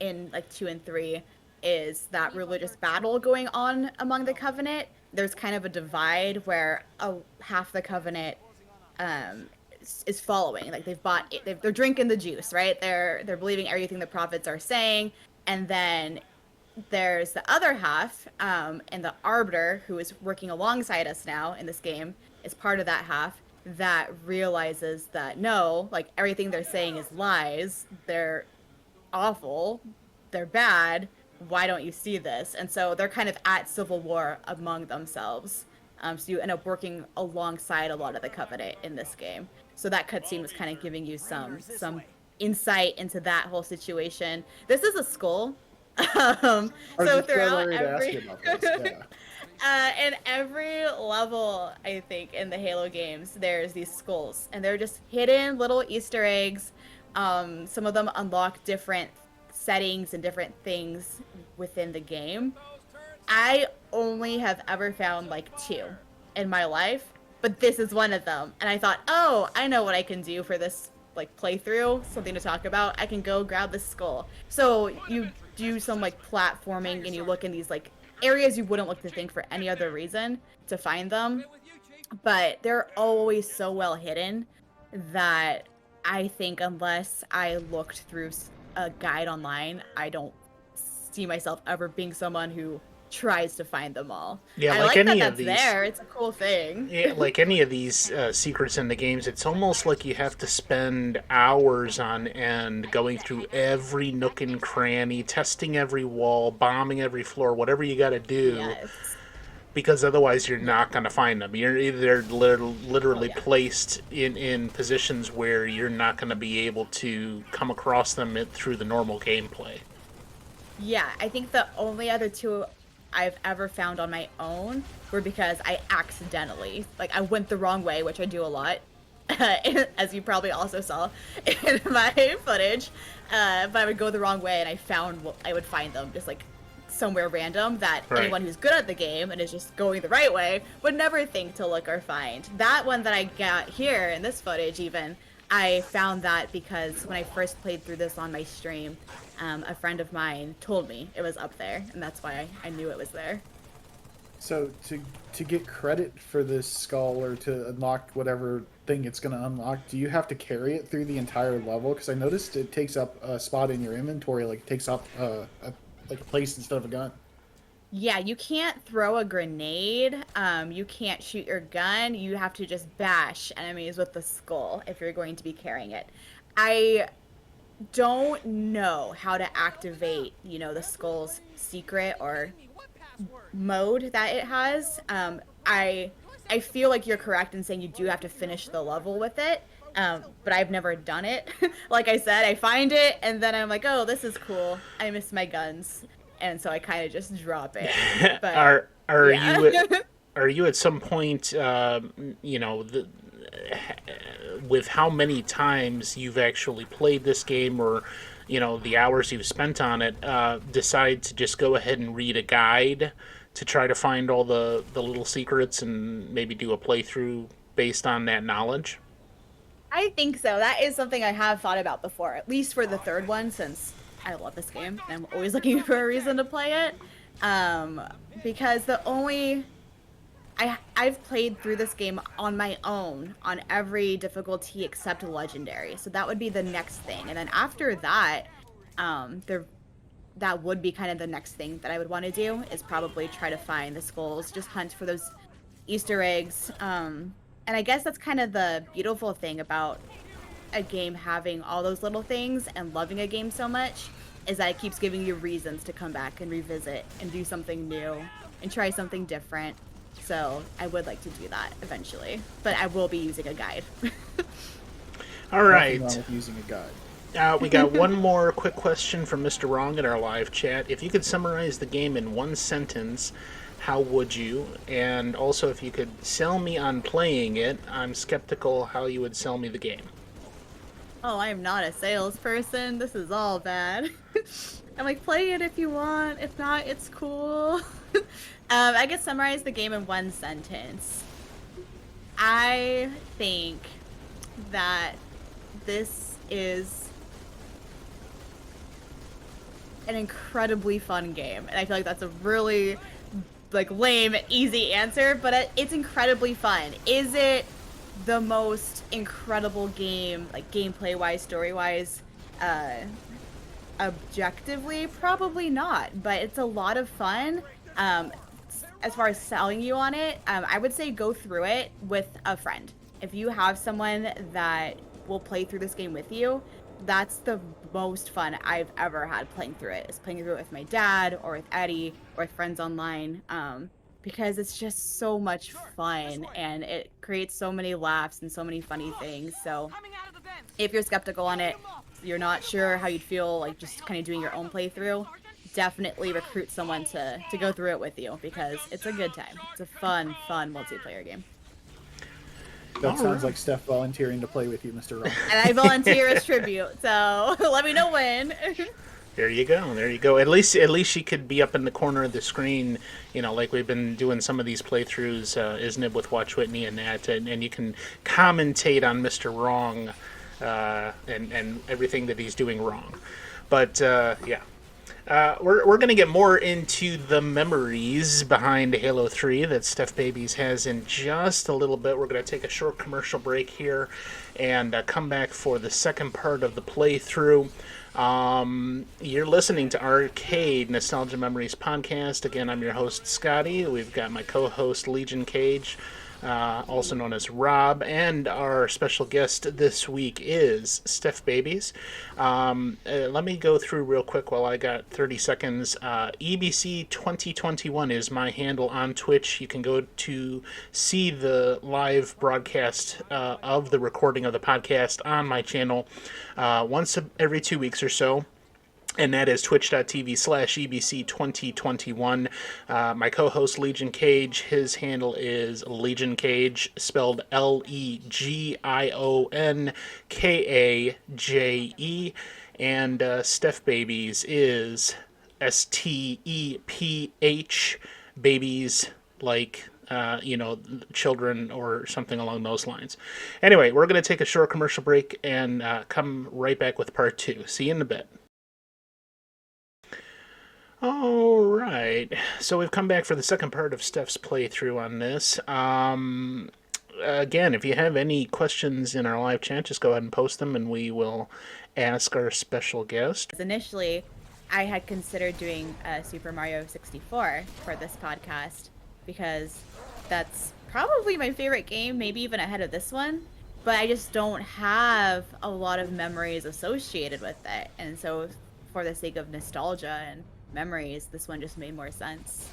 in like 2 and 3 is that religious battle going on among the Covenant. There's kind of a divide where half the Covenant is following, like they're drinking the juice, right? They're believing everything the prophets are saying, and then there's the other half, and the Arbiter, who is working alongside us now in this game, is part of that half that realizes that no, like everything they're saying is lies. They're awful. They're bad. Why don't you see this? And so they're kind of at civil war among themselves. So you end up working alongside a lot of the Covenant in this game. So that cutscene was kind of giving you some insight into that whole situation. This is a skull. So throughout in every level, I think, in the Halo games, there's these skulls, and they're just hidden little Easter eggs. Some of them unlock different settings and different things within the game. I only have ever found like 2 in my life, but this is one of them. And I thought, oh, I know what I can do for this like playthrough, something to talk about. I can go grab the skull. So you do some like platforming and you look in these like areas you wouldn't look to think for any other reason to find them, but they're always so well hidden that I think unless I looked through a guide online, I don't see myself ever being someone who tries to find them all. Yeah, I like like any that of that's these. there. It's a cool thing. Yeah, like any of these secrets in the games, it's almost like you have to spend hours on end going through every nook and cranny, testing every wall, bombing every floor, whatever you got to do, Yes. because otherwise you're not going to find them. They're literally placed in positions where you're not going to be able to come across them through the normal gameplay. Yeah, I think the only other 2 I've ever found on my own were because I accidentally, like I went the wrong way, which I do a lot, as you probably also saw in my footage, but I would go the wrong way and I would find them just like somewhere random that Right. anyone who's good at the game and is just going the right way would never think to look or find. That one that I got here in this footage even, I found that because when I first played through this on my stream, a friend of mine told me it was up there, and that's why I knew it was there. So to get credit for this skull or to unlock whatever thing it's going to unlock, do you have to carry it through the entire level? Because I noticed it takes up a spot in your inventory, like it takes up like a place instead of a gun. Yeah, you can't throw a grenade. You can't shoot your gun. You have to just bash enemies with the skull if you're going to be carrying it. I don't know how to activate, the skull's secret or mode that it has. I feel like you're correct in saying you do have to finish the level with it. But I've never done it. Like I said, I find it and then I'm like, oh, this is cool. I miss my guns, and so I kind of just drop it. But are yeah. you are you at some point, with how many times you've actually played this game, or the hours you've spent on it, decide to just go ahead and read a guide to try to find all the little secrets and maybe do a playthrough based on that knowledge? I think so. That is something I have thought about before, at least for the third one, since I love this game and I'm always looking for a reason to play it. Because I've played through this game on my own on every difficulty except legendary. So that would be the next thing. And then after that, that would be kind of the next thing that I would want to do, is probably try to find the skulls, just hunt for those Easter eggs. And I guess that's kind of the beautiful thing about a game having all those little things and loving a game so much, is that it keeps giving you reasons to come back and revisit and do something new and try something different. So I would like to do that eventually, but I will be using a guide. All right. Nothing wrong with using a guide. We got one more quick question from Mr. Wrong in our live chat. If you could summarize the game in one sentence, how would you? And also, if you could sell me on playing it, I'm skeptical how you would sell me the game. Oh, I am not a salesperson. This is all bad. I'm like, play it if you want. If not, it's cool. I could summarize the game in one sentence. I think that this is an incredibly fun game, and I feel like that's a really lame, easy answer, but it's incredibly fun. Is it the most incredible game, gameplay wise, story wise, objectively? Probably not, but it's a lot of fun. As far as selling you on it, I would say go through it with a friend. If you have someone that will play through this game with you, that's the most fun I've ever had playing through it, is playing through it with my dad or with Eddie or with friends online, because it's just so much fun and it creates so many laughs and so many funny things. So if you're skeptical on it, you're not sure how you'd feel just kind of doing your own playthrough, definitely recruit someone to go through it with you, because it's a good time. It's a fun multiplayer game. That sounds like Steph volunteering to play with you, Mr. Wrong. And I volunteer as tribute, so let me know when. There you go. There you go. At least she could be up in the corner of the screen, like we've been doing some of these playthroughs, Isn't with Watch Whitney and that, and you can commentate on Mr. Wrong, and everything that he's doing wrong. But yeah. We're going to get more into the memories behind Halo 3 that StephBabies has in just a little bit. We're going to take a short commercial break here and come back for the second part of the playthrough. You're listening to RCADE Nostalgia Memories podcast. Again, I'm your host, Scotty. We've got my co-host, Legion Cage, also known as Rob, and our special guest this week is StephBabies. Let me go through real quick while I got 30 seconds. EBC 2021 is my handle on Twitch. You can go to see the live broadcast of the recording of the podcast on my channel once every 2 weeks or so. And that is twitch.tv/EBC2021. My co-host, Legion Cage, his handle is Legion Cage, spelled LEGIONKAJE. And StephBabies is STEPH, babies like children or something along those lines. Anyway, we're going to take a short commercial break and come right back with part 2. See you in a bit. All right. So we've come back for the second part of Steph's playthrough on this. Again, if you have any questions in our live chat, just go ahead and post them, and we will ask our special guest. Initially, I had considered doing Super Mario 64 for this podcast because that's probably my favorite game, maybe even ahead of this one. But I just don't have a lot of memories associated with it. And so, for the sake of nostalgia and memories, this one just made more sense.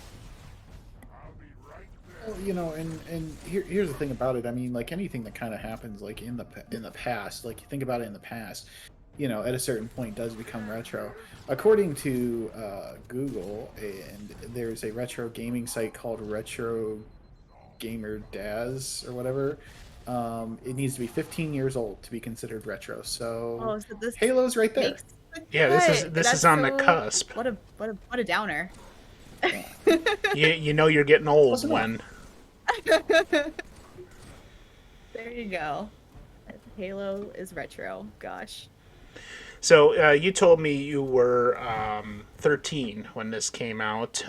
Well, you know, and here's the thing about it. I mean, like anything that kind of happens, like in the past, like you think about it in the past, you know, at a certain point does become retro. According to Google, and there's a retro gaming site called Retro Gamer Daz or whatever. It needs to be 15 years old to be considered retro. So, So this Halo's right there. makes Yeah, this That's is on the cusp. What a downer. You know you're getting old Close enough. when. There you go. Halo is retro. Gosh. So you told me you were 13 when this came out.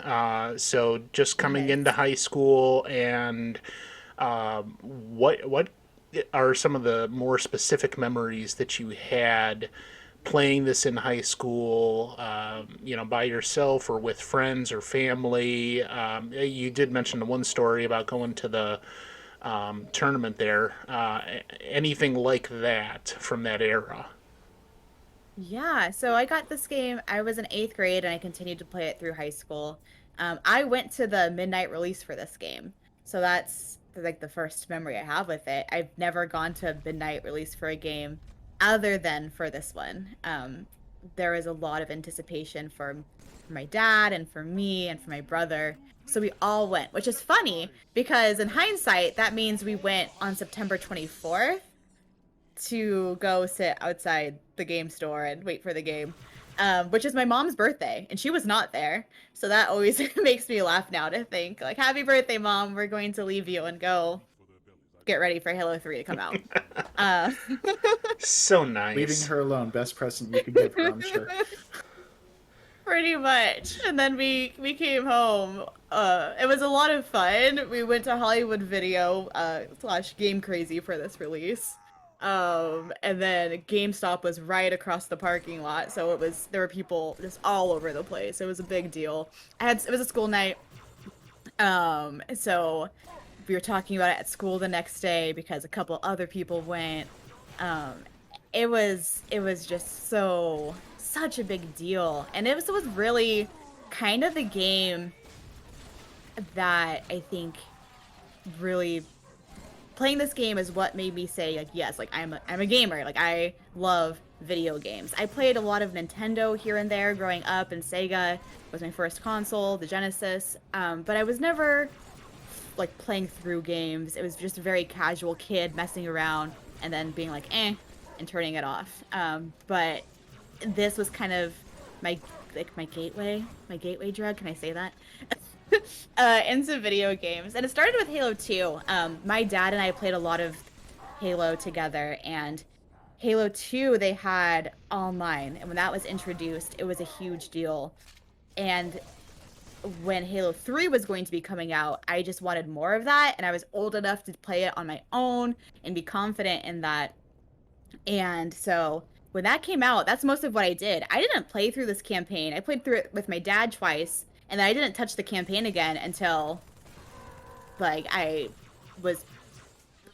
So just coming Yes. into high school, and what are some of the more specific memories that you had playing this in high school? You know, by yourself or with friends or family. You did mention the one story about going to the tournament there. Anything like that from that era? Yeah, so I got this game. I was in 8th grade and I continued to play it through high school. I went to the midnight release for this game. So that's like the first memory I have with it. I've never gone to a midnight release for a game other than for this one. There was a lot of anticipation for my dad and for me and for my brother. So we all went, which is funny because in hindsight, that means we went on September 24th to go sit outside the game store and wait for the game, which is my mom's birthday, and she was not there. So that always makes me laugh now to think, like, happy birthday, Mom. We're going to leave you and go get ready for Halo 3 to come out. So nice. Leaving her alone, best present you could give her, I'm sure. Pretty much. And then we came home. It was a lot of fun. We went to Hollywood Video / Game Crazy for this release. And then GameStop was right across the parking lot, so there were people just all over the place. It was a big deal. It was a school night. So we were talking about it at school the next day because a couple other people went. It was just such a big deal. And it was really kind of the game that I think really playing this game is what made me say, like, yes, like I'm a gamer. Like, I love video games. I played a lot of Nintendo here and there growing up, and Sega was my first console, the Genesis. But I was never like playing through games. It was just a very casual kid messing around and then being like, and turning it off. But this was kind of my gateway drug. Can I say that? Into video games. And it started with Halo 2. My dad and I played a lot of Halo together, and Halo 2 they had online, and when that was introduced, it was a huge deal. And when Halo 3 was going to be coming out, I just wanted more of that, and I was old enough to play it on my own and be confident in that. And so when that came out, that's most of what I did. I didn't play through this campaign. I played through it with my dad twice, and then I didn't touch the campaign again until, like, I was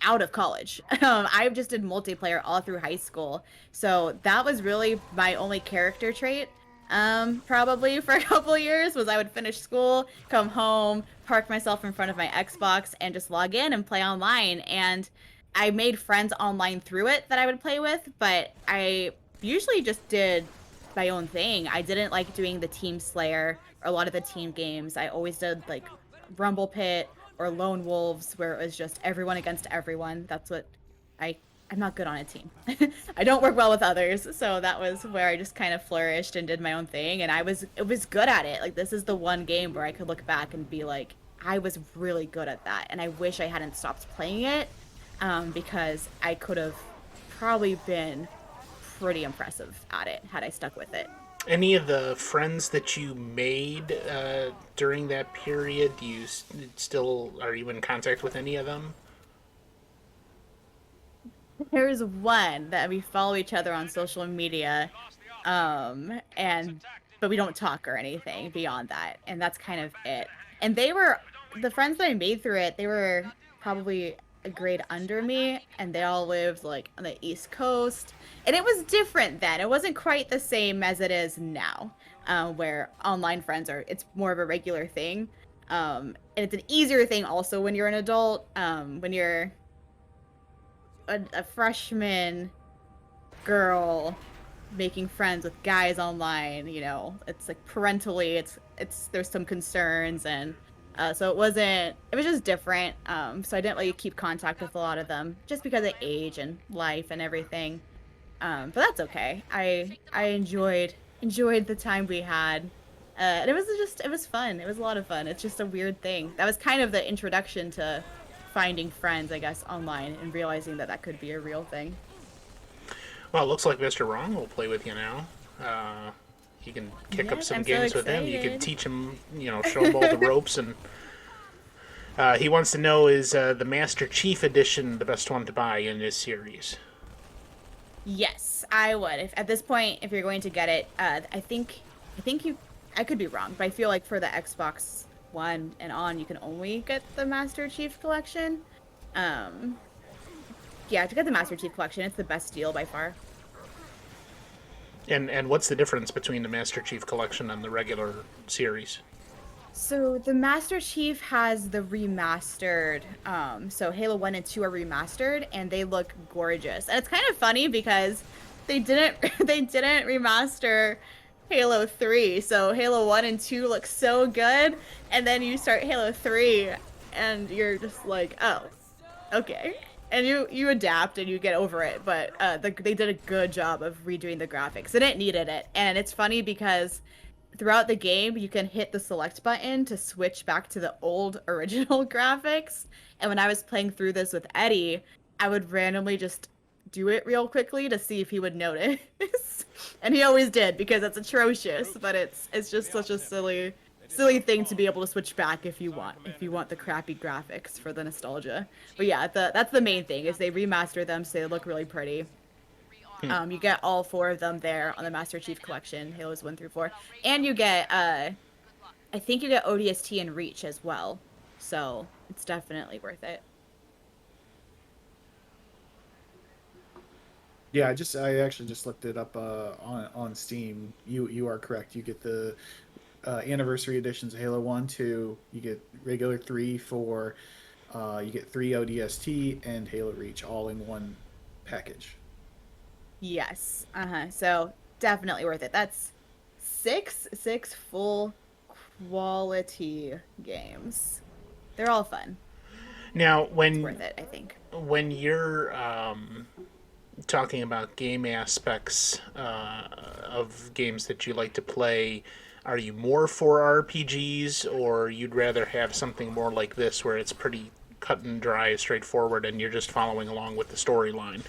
out of college. I just did multiplayer all through high school. So that was really my only character trait, probably for a couple years, was I would finish school, come home, park myself in front of my Xbox, and just log in and play online. And I made friends online through it that I would play with, but I usually just did my own thing. I didn't like doing the Team Slayer or a lot of the team games. I always did like Rumble Pit or Lone Wolves, where it was just everyone against everyone. That's what I'm not good on a team. I don't work well with others, so that was where I just kind of flourished and did my own thing, and it was good at it. Like, this is the one game where I could look back and be like, I was really good at that, and I wish I hadn't stopped playing it, because I could have probably been pretty impressive at it had I stuck with it. Any of the friends that you made during that period, do you still are you in contact with any of them? There's one that we follow each other on social media, and but we don't talk or anything beyond that, and that's kind of it. And they were the friends that I made through it. They were probably a grade under me, and they all lived like on the East Coast, and it was different then. It wasn't quite the same as it is now, where online friends are. It's more of a regular thing, and it's an easier thing also when you're an adult. When you're a freshman girl making friends with guys online, it's like parentally, it's there's some concerns, and so it was just different. So I didn't really keep contact with a lot of them just because of age and life and everything. But that's okay. I enjoyed the time we had. And it was fun. It was a lot of fun. It's just a weird thing. That was kind of the introduction to finding friends, I guess, online and realizing that that could be a real thing. Well, it looks like Mr. Wrong will play with you now. You can kick up Yes, some I'm so games with him. You can excited. teach him, show him all the ropes. And he wants to know, is the Master Chief Edition the best one to buy in this series? Yes, I would. If at this point, if you're going to get it, I think you, I could be wrong, but I feel like for the Xbox One and on, you can only get the Master Chief Collection. Um, yeah, to get the Master Chief Collection, it's the best deal by far. And what's the difference between the Master Chief Collection and the regular series? So the Master Chief has the remastered. So Halo 1 and 2 are remastered and they look gorgeous. And it's kind of funny because they didn't they didn't remaster Halo 3. So Halo 1 and 2 look so good, and then you start Halo 3 and you're just like, "Oh, okay." And you adapt and you get over it, but they did a good job of redoing the graphics, and it needed it. And it's funny because throughout the game, you can hit the select button to switch back to the old original graphics. And when I was playing through this with Eddie, I would randomly just do it real quickly to see if he would notice. And he always did because it's atrocious, but it's just such a silly thing to be able to switch back if you want the crappy graphics for the nostalgia. But yeah, that's the main thing is they remaster them so they look really pretty. You get all four of them there on the Master Chief Collection, Halos 1 through 4. And you get, I think you get ODST and Reach as well. So it's definitely worth it. Yeah, I actually just looked it up on Steam. You are correct. You get the anniversary editions of Halo 1, 2. You get regular 3, 4. You get 3 ODST and Halo Reach all in one package. Yes. So definitely worth it. That's six full quality games. They're all fun. Now, It's worth it, I think. when you're talking about game aspects of games that you like to play, are you more for RPGs, or you'd rather have something more like this where it's pretty cut and dry, straightforward, and you're just following along with the storyline?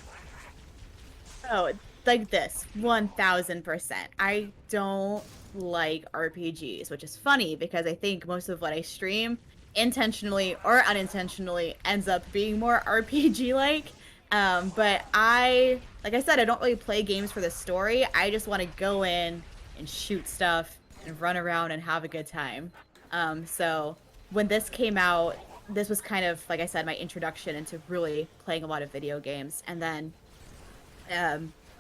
Oh, it's like this, 1000%. I don't like RPGs, which is funny because I think most of what I stream, intentionally or unintentionally, ends up being more RPG like. But like I said, I don't really play games for the story. I just want to go in and shoot stuff and run around and have a good time. So when this came out, this was kind of, like I said, my introduction into really playing a lot of video games. And then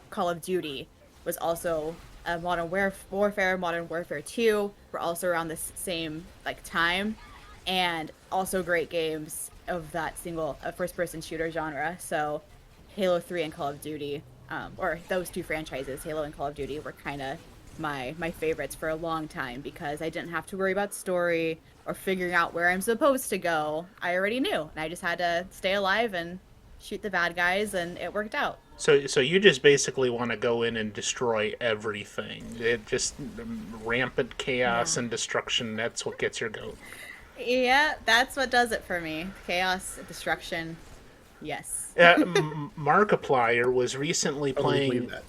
Call of Duty was also Warfare, Modern Warfare 2 were also around this same like time, and also great games of that single first-person shooter genre. So Halo 3 and Call of Duty, or those two franchises, Halo and Call of Duty, were kind of my favorites for a long time because I didn't have to worry about story or figuring out where I'm supposed to go. I already knew, and I just had to stay alive and shoot the bad guys, and it worked out. So you just basically want to go in and destroy everything. It just rampant chaos and destruction. That's what gets your goat. Yeah, that's what does it for me. Chaos, destruction. Yes. Markiplier was recently I would believe playing. that.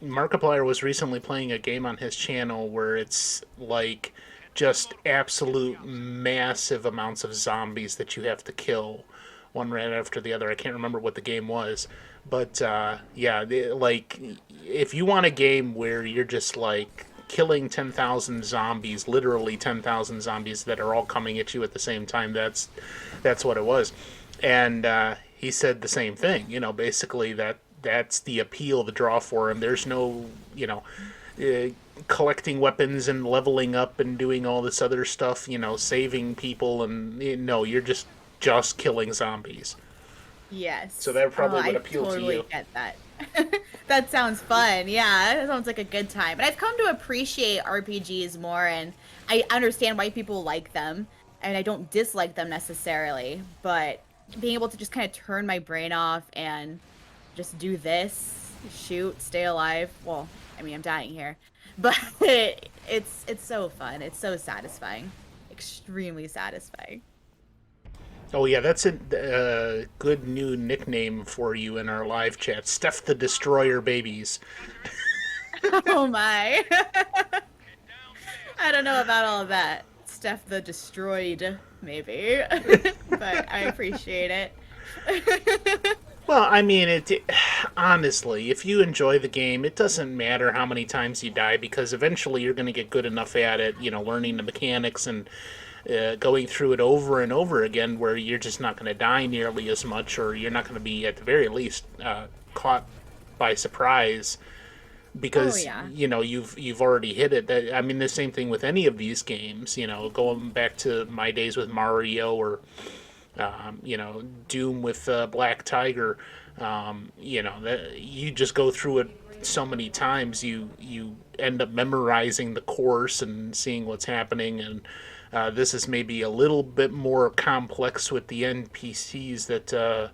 Markiplier was recently playing a game on his channel where it's like just absolute massive amounts of zombies that you have to kill one right after the other. I can't remember what the game was, but yeah, like if you want a game where you're just like killing 10,000 zombies, literally 10,000 zombies that are all coming at you at the same time, that's what it was. And he said the same thing, basically that's the appeal, the draw for him. There's no, collecting weapons and leveling up and doing all this other stuff, saving people, and no, you're just killing zombies. Yes. So that probably would I appeal totally to you. Get that. That sounds fun. Yeah, that sounds like a good time. But I've come to appreciate RPGs more, and I understand why people like them, and I don't dislike them necessarily. But being able to just kind of turn my brain off and just do this, shoot, stay alive. Well, I mean, I'm dying here, but it's so fun. It's so satisfying, extremely satisfying. Oh yeah, that's a good new nickname for you in our live chat, Steph the Destroyer Babies. Oh my. I don't know about all of that. Steph the Destroyed, maybe. But I appreciate it. Well, I mean, honestly, if you enjoy the game, it doesn't matter how many times you die, because eventually you're going to get good enough at it, learning the mechanics and going through it over and over again, where you're just not going to die nearly as much, or you're not going to be, at the very least, caught by surprise, because you've already hit it. I mean, the same thing with any of these games. Going back to my days with Mario, or Doom with Black Tiger. You just go through it so many times, you end up memorizing the course and seeing what's happening. And this is maybe a little bit more complex with the NPCs that are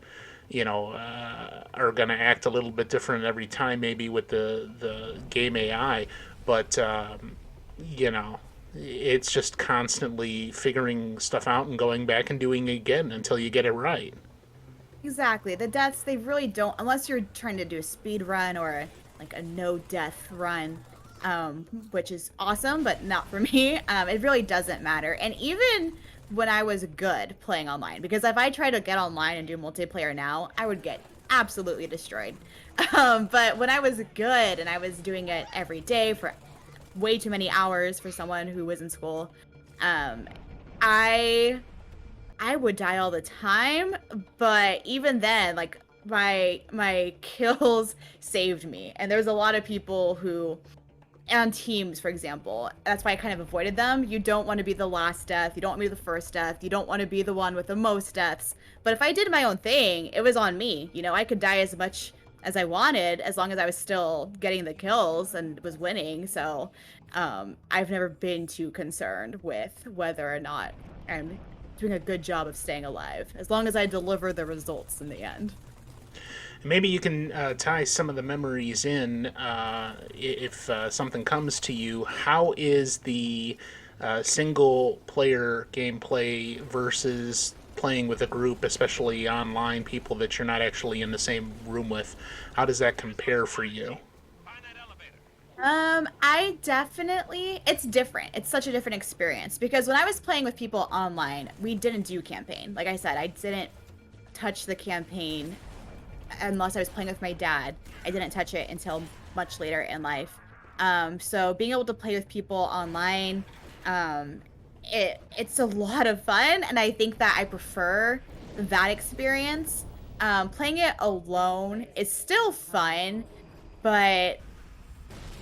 going to act a little bit different every time, maybe with the game AI. But it's just constantly figuring stuff out and going back and doing it again until you get it right. Exactly. The deaths, they really don't, unless you're trying to do a speed run or like a no death run, which is awesome, but not for me. It really doesn't matter. And even when I was good playing online, because if I try to get online and do multiplayer now, I would get absolutely destroyed. But when I was good and I was doing it every day for way too many hours for someone who was in school, I would die all the time. But even then, like, my kills saved me. And there's a lot of people who, on teams, for example, that's why I kind of avoided them. You don't want to be the last death. You don't want to be the first death. You don't want to be the one with the most deaths. But if I did my own thing, it was on me. I could die as much as I wanted, as long as I was still getting the kills and was winning. So I've never been too concerned with whether or not I'm doing a good job of staying alive, as long as I deliver the results in the end. Maybe you can tie some of the memories in, if something comes to you. How is the single player gameplay versus playing with a group, especially online, people that you're not actually in the same room with? How does that compare for you? It's different. It's such a different experience, because when I was playing with people online, we didn't do campaign. Like I said, I didn't touch the campaign unless I was playing with my dad. I didn't touch it until much later in life. So being able to play with people online, it's a lot of fun, and I think that I prefer that experience. Playing it alone is still fun, but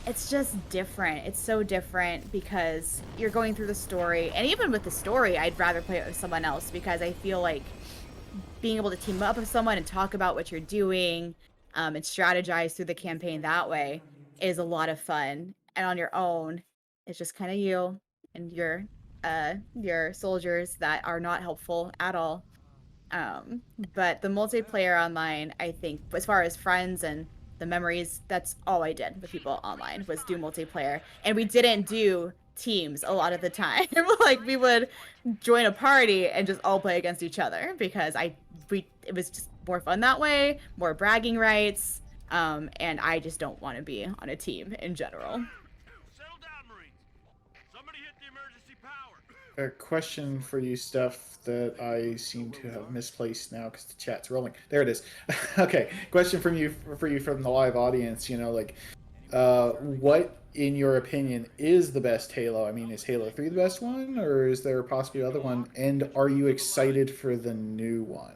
it's just different. It's so different because you're going through the story, and even with the story, I'd rather play it with someone else, because I feel like being able to team up with someone and talk about what you're doing, and strategize through the campaign that way is a lot of fun. And on your own, it's just kind of you and your soldiers that are not helpful at all. But the multiplayer online, I think, as far as friends and the memories, that's all I did with people online, was do multiplayer. And we didn't do teams a lot of the time. Like, we would join a party and just all play against each other, because it was just more fun that way, more bragging rights. And I just don't want to be on a team in general. Settle down, Marines. Somebody hit the emergency power. A question for you, Steph, that I seem to have misplaced now because the chat's rolling. There it is. Okay, question from you from the live audience. What, in your opinion, is the best Halo? I mean, is Halo 3 the best one, or is there possibly another one? And are you excited for the new one?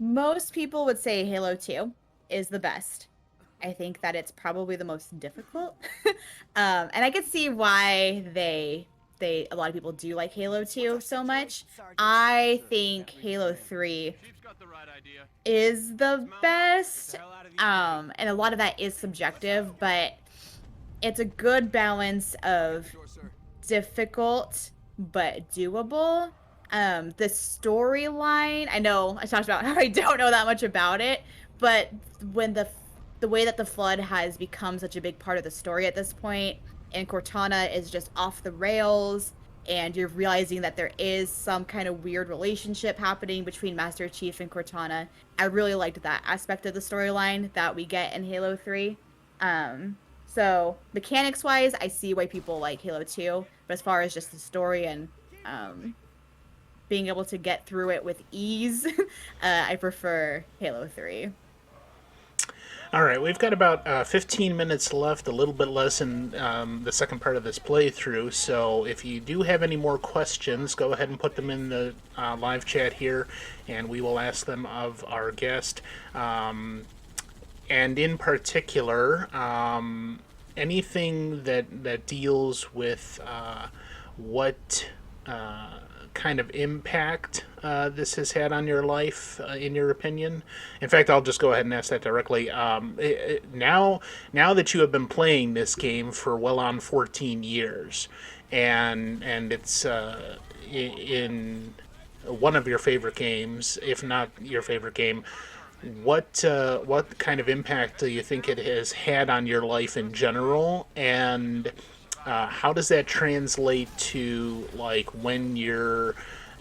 Most people would say Halo 2 is the best. I think that it's probably the most difficult. And I could see why a lot of people do like Halo 2 so much. I think Halo 3 is the best. And a lot of that is subjective, but it's a good balance of difficult but doable. The storyline, I know I talked about how I don't know that much about it, but when the way that the Flood has become such a big part of the story at this point, and Cortana is just off the rails, and you're realizing that there is some kind of weird relationship happening between Master Chief and Cortana, I really liked that aspect of the storyline that we get in Halo 3. So mechanics-wise, I see why people like Halo 2, but as far as just the story and being able to get through it with ease, I prefer Halo 3. All right, we've got about 15 minutes left, a little bit less in the second part of this playthrough. So if you do have any more questions, go ahead and put them in the live chat here, and we will ask them of our guest. And in particular, anything that deals with what kind of impact this has had on your life, in your opinion. In fact, I'll just go ahead and ask that directly. Now that you have been playing this game for well on 14 years, and it's in one of your favorite games, if not your favorite game, what kind of impact do you think it has had on your life in general, and how does that translate to, like, when you're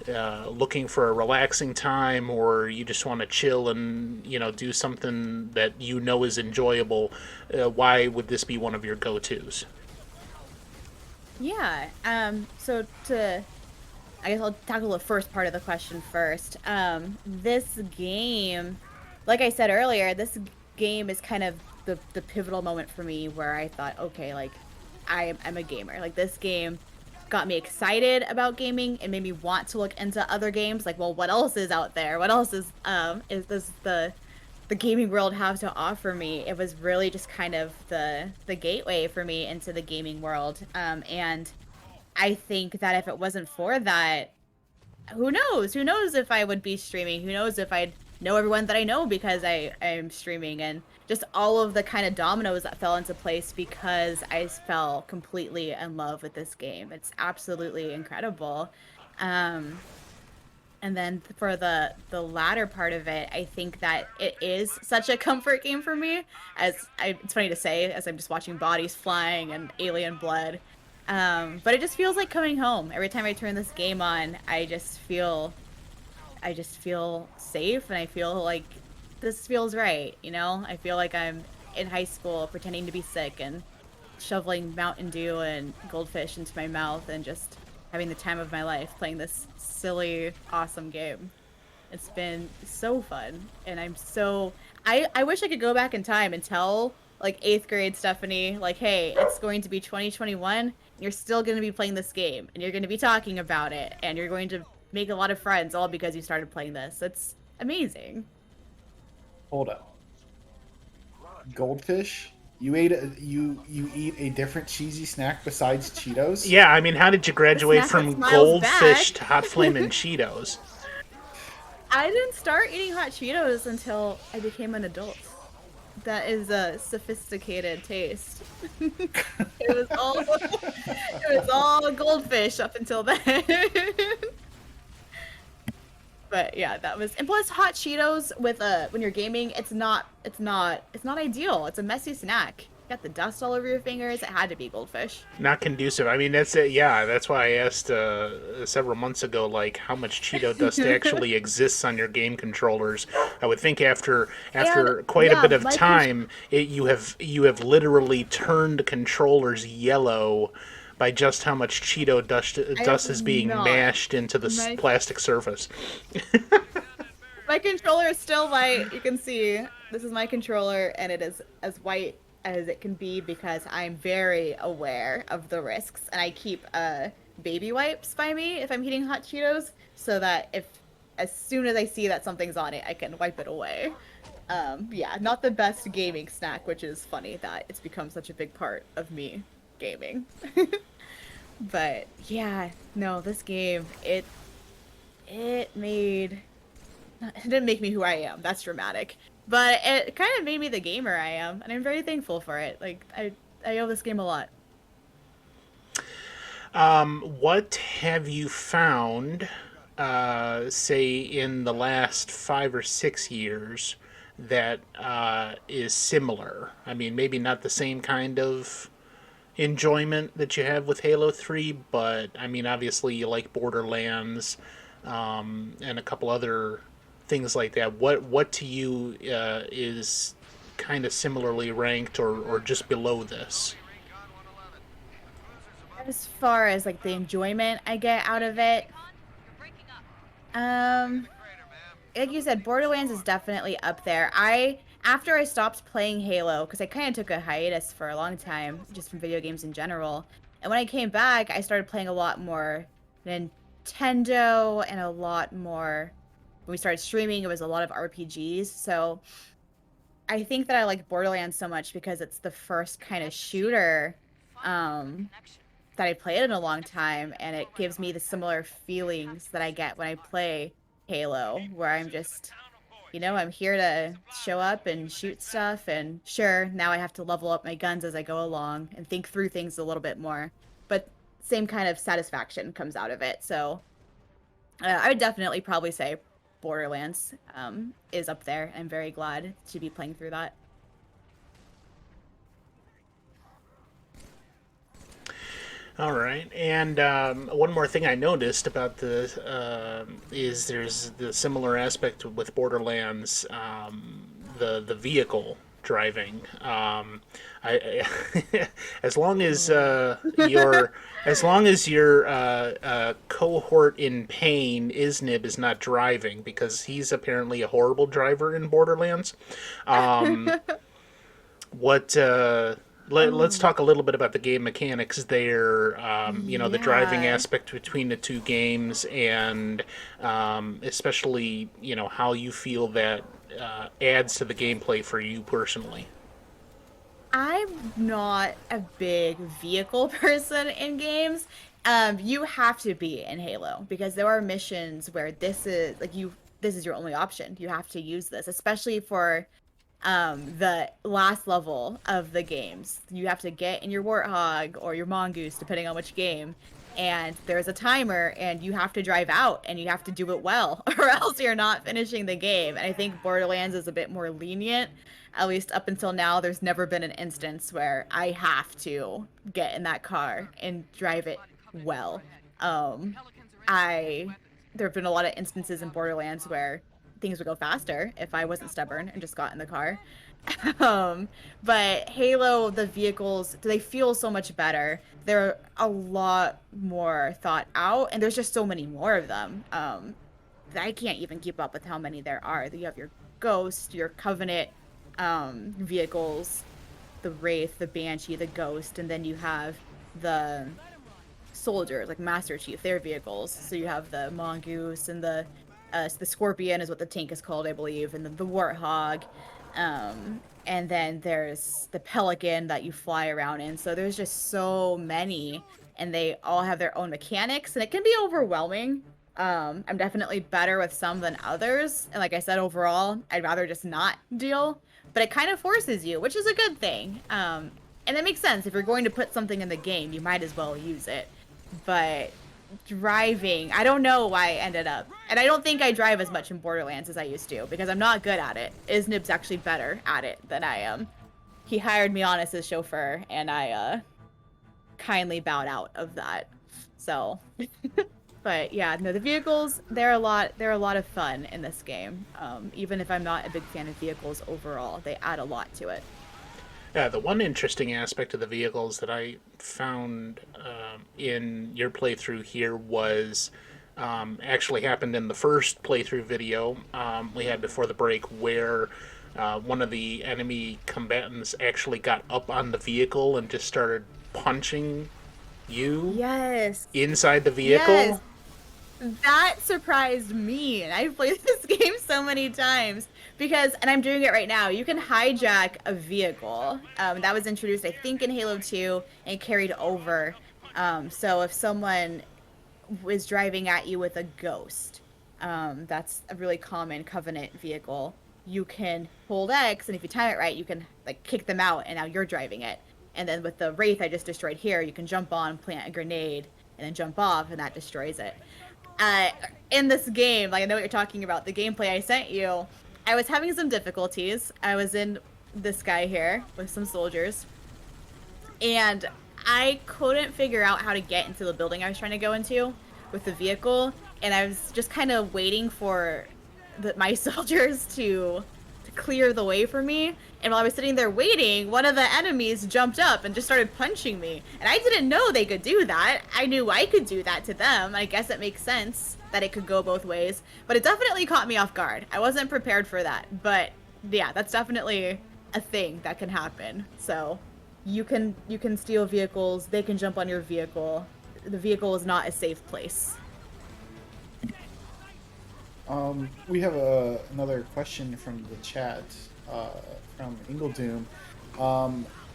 looking for a relaxing time, or you just want to chill and do something that is enjoyable? Why would this be one of your go-tos? Yeah. So I guess I'll tackle the first part of the question first. This game, like I said earlier, this game is kind of the pivotal moment for me where I thought, okay, like, I'm a gamer. Like, this game got me excited about gaming and made me want to look into other games. Like, well, what else is out there? What else is this the gaming world have to offer me? It was really just kind of the gateway for me into the gaming world. And I think that if it wasn't for that, who knows? Who knows if I would be streaming? Who knows if I'd know everyone that I know because I'm streaming, and just all of the kind of dominoes that fell into place because I fell completely in love with this game. It's absolutely incredible. And then for the latter part of it, I think that it is such a comfort game for me. It's funny to say, as I'm just watching bodies flying and alien blood. But it just feels like coming home. Every time I turn this game on, I just feel safe, and I feel like this feels right, I feel like I'm in high school pretending to be sick and shoveling Mountain Dew and goldfish into my mouth and just having the time of my life playing this silly, awesome game. It's been so fun, and I wish I could go back in time and tell, like, 8th grade Stephanie, like, hey, it's going to be 2021, and you're still going to be playing this game, and you're going to be talking about it, and you're going to make a lot of friends all because you started playing this. It's amazing. Hold up. Goldfish? You eat a different cheesy snack besides Cheetos? Yeah, I mean, how did you graduate snack from that smiles goldfish back. to hot flamin' Cheetos? I didn't start eating hot Cheetos until I became an adult. That is a sophisticated taste. It was all goldfish up until then. But yeah, and plus hot Cheetos with when you're gaming, it's not ideal. It's a messy snack. got the dust all over your fingers. It had to be goldfish. Not conducive. I mean, that's it. Yeah, that's why I asked several months ago, like, how much Cheeto dust actually exists on your game controllers. I would think after And quite a yeah, bit of my time, you have literally turned controllers yellow by just how much Cheeto dust is being not. mashed into the My- plastic surface. My controller is still white. You can see this is my controller, and it is as white as it can be because I'm very aware of the risks, and I keep baby wipes by me if I'm eating hot Cheetos, so that as soon as I see that something's on it, I can wipe it away. Yeah, not the best gaming snack, which is funny that it's become such a big part of me gaming. But yeah, no, this game it didn't make me who I am. That's dramatic. But it kind of made me the gamer I am, and I'm very thankful for it. Like I owe this game a lot. What have you found, say, in the last 5 or 6 years that is similar? I mean, maybe not the same kind of enjoyment that you have with Halo 3, but I mean, obviously you like Borderlands, and a couple other things like that. What to you is kind of similarly ranked or just below this? As far as like the enjoyment I get out of it, like you said, Borderlands is definitely up there. After I stopped playing Halo, because I kind of took a hiatus for a long time, just from video games in general, and when I came back, I started playing a lot more Nintendo and a lot more. When we started streaming, it was a lot of RPGs. So I think that I like Borderlands so much because it's the first kind of shooter that I played in a long time, and it gives me the similar feelings that I get when I play Halo, where I'm just, I'm here to show up and shoot stuff, and sure, now I have to level up my guns as I go along and think through things a little bit more, but same kind of satisfaction comes out of it. So I would definitely probably say Borderlands is up there. I'm very glad to be playing through that. All right, and one more thing I noticed about the is there's the similar aspect with Borderlands, the vehicle driving. I as long as your cohort in pain Isnib is not driving, because he's apparently a horrible driver in Borderlands. What? Let's talk a little bit about the game mechanics there. The driving Yeah. aspect between the two games, and especially how you feel that adds to the gameplay for you personally. I'm not a big vehicle person in games. You have to be in Halo because there are missions where this is your only option. You have to use this, especially for the last level of the games. You have to get in your Warthog or your Mongoose, depending on which game, and there's a timer, and you have to drive out, and you have to do it well, or else you're not finishing the game. And I think Borderlands is a bit more lenient. At least up until now, there's never been an instance where I have to get in that car and drive it well. There have been a lot of instances in Borderlands where things would go faster if I wasn't stubborn and just got in the car. But Halo, the vehicles, they feel so much better. They're a lot more thought out, and there's just so many more of them. I can't even keep up with how many there are. You have your Ghost, your Covenant vehicles, the Wraith, the Banshee, the Ghost, and then you have the soldiers, like Master Chief, their vehicles. So you have the Mongoose and the Scorpion is what the tank is called, I believe, and the Warthog. And then there's the Pelican that you fly around in. So there's just so many, and they all have their own mechanics, and it can be overwhelming. I'm definitely better with some than others. And like I said, overall, I'd rather just not deal. But it kind of forces you, which is a good thing. And it makes sense. If you're going to put something in the game, you might as well use it. But driving, I don't know why I ended up. And I don't think I drive as much in Borderlands as I used to, because I'm not good at it. Isnib's actually better at it than I am. he hired me on as his chauffeur, and I kindly bowed out of that. So, but yeah, no, the vehicles, they're a lot of fun in this game. Even if I'm not a big fan of vehicles overall, they add a lot to it. Yeah, the one interesting aspect of the vehicles that I found in your playthrough here was actually happened in the first playthrough video we had before the break, where one of the enemy combatants actually got up on the vehicle and just started punching you Yes. inside the vehicle. Yes. That surprised me, and I've played this game so many times because, and I'm doing it right now, you can hijack a vehicle. That was introduced, I think, in Halo 2 and carried over. So if someone was driving at you with a ghost, that's a really common Covenant vehicle. You can hold X, and if you time it right, you can like kick them out, and now you're driving it. And then with the Wraith I just destroyed here, you can jump on, plant a grenade, and then jump off, and that destroys it. In this game, like I know what you're talking about, the gameplay I sent you, I was having some difficulties. I was in this guy here with some soldiers, and I couldn't figure out how to get into the building I was trying to go into with the vehicle, and I was just kind of waiting for my soldiers to clear the way for me. And while I was sitting there waiting, one of the enemies jumped up and just started punching me. And I didn't know they could do that. I knew I could do that to them. I guess it makes sense that it could go both ways. But it definitely caught me off guard. I wasn't prepared for that. But yeah, that's definitely a thing that can happen. So you can steal vehicles. They can jump on your vehicle. The vehicle is not a safe place. We have another question from the chat from Ingledoom.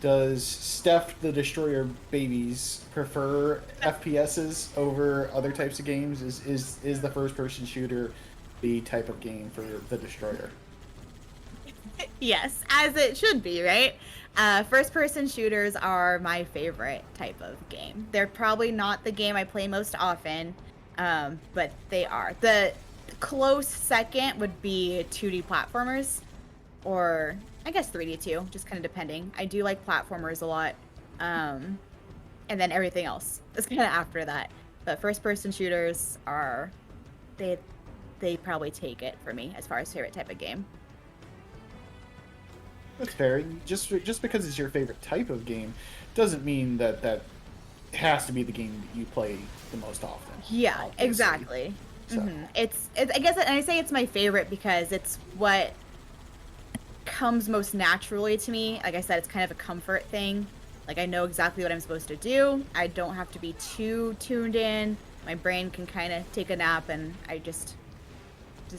Does Steph the Destroyer Babies prefer FPSs over other types of games? Is the first person shooter the type of game for the Destroyer? Yes, as it should be, right? First person shooters are my favorite type of game. They're probably not the game I play most often, but they are. The close second would be 2D platformers, or I guess 3D too, just kind of depending. I do like platformers a lot, and then everything else is kind of after that. But first person shooters are, they probably take it for me as far as favorite type of game. That's fair. Just because it's your favorite type of game doesn't mean that has to be the game that you play the most often. Yeah, obviously. exactly. So. Mm-hmm. It's I guess, and I say it's my favorite because it's what comes most naturally to me. Like I said, it's kind of a comfort thing. Like I know exactly what I'm supposed to do. I don't have to be too tuned in. My brain can kind of take a nap, and I just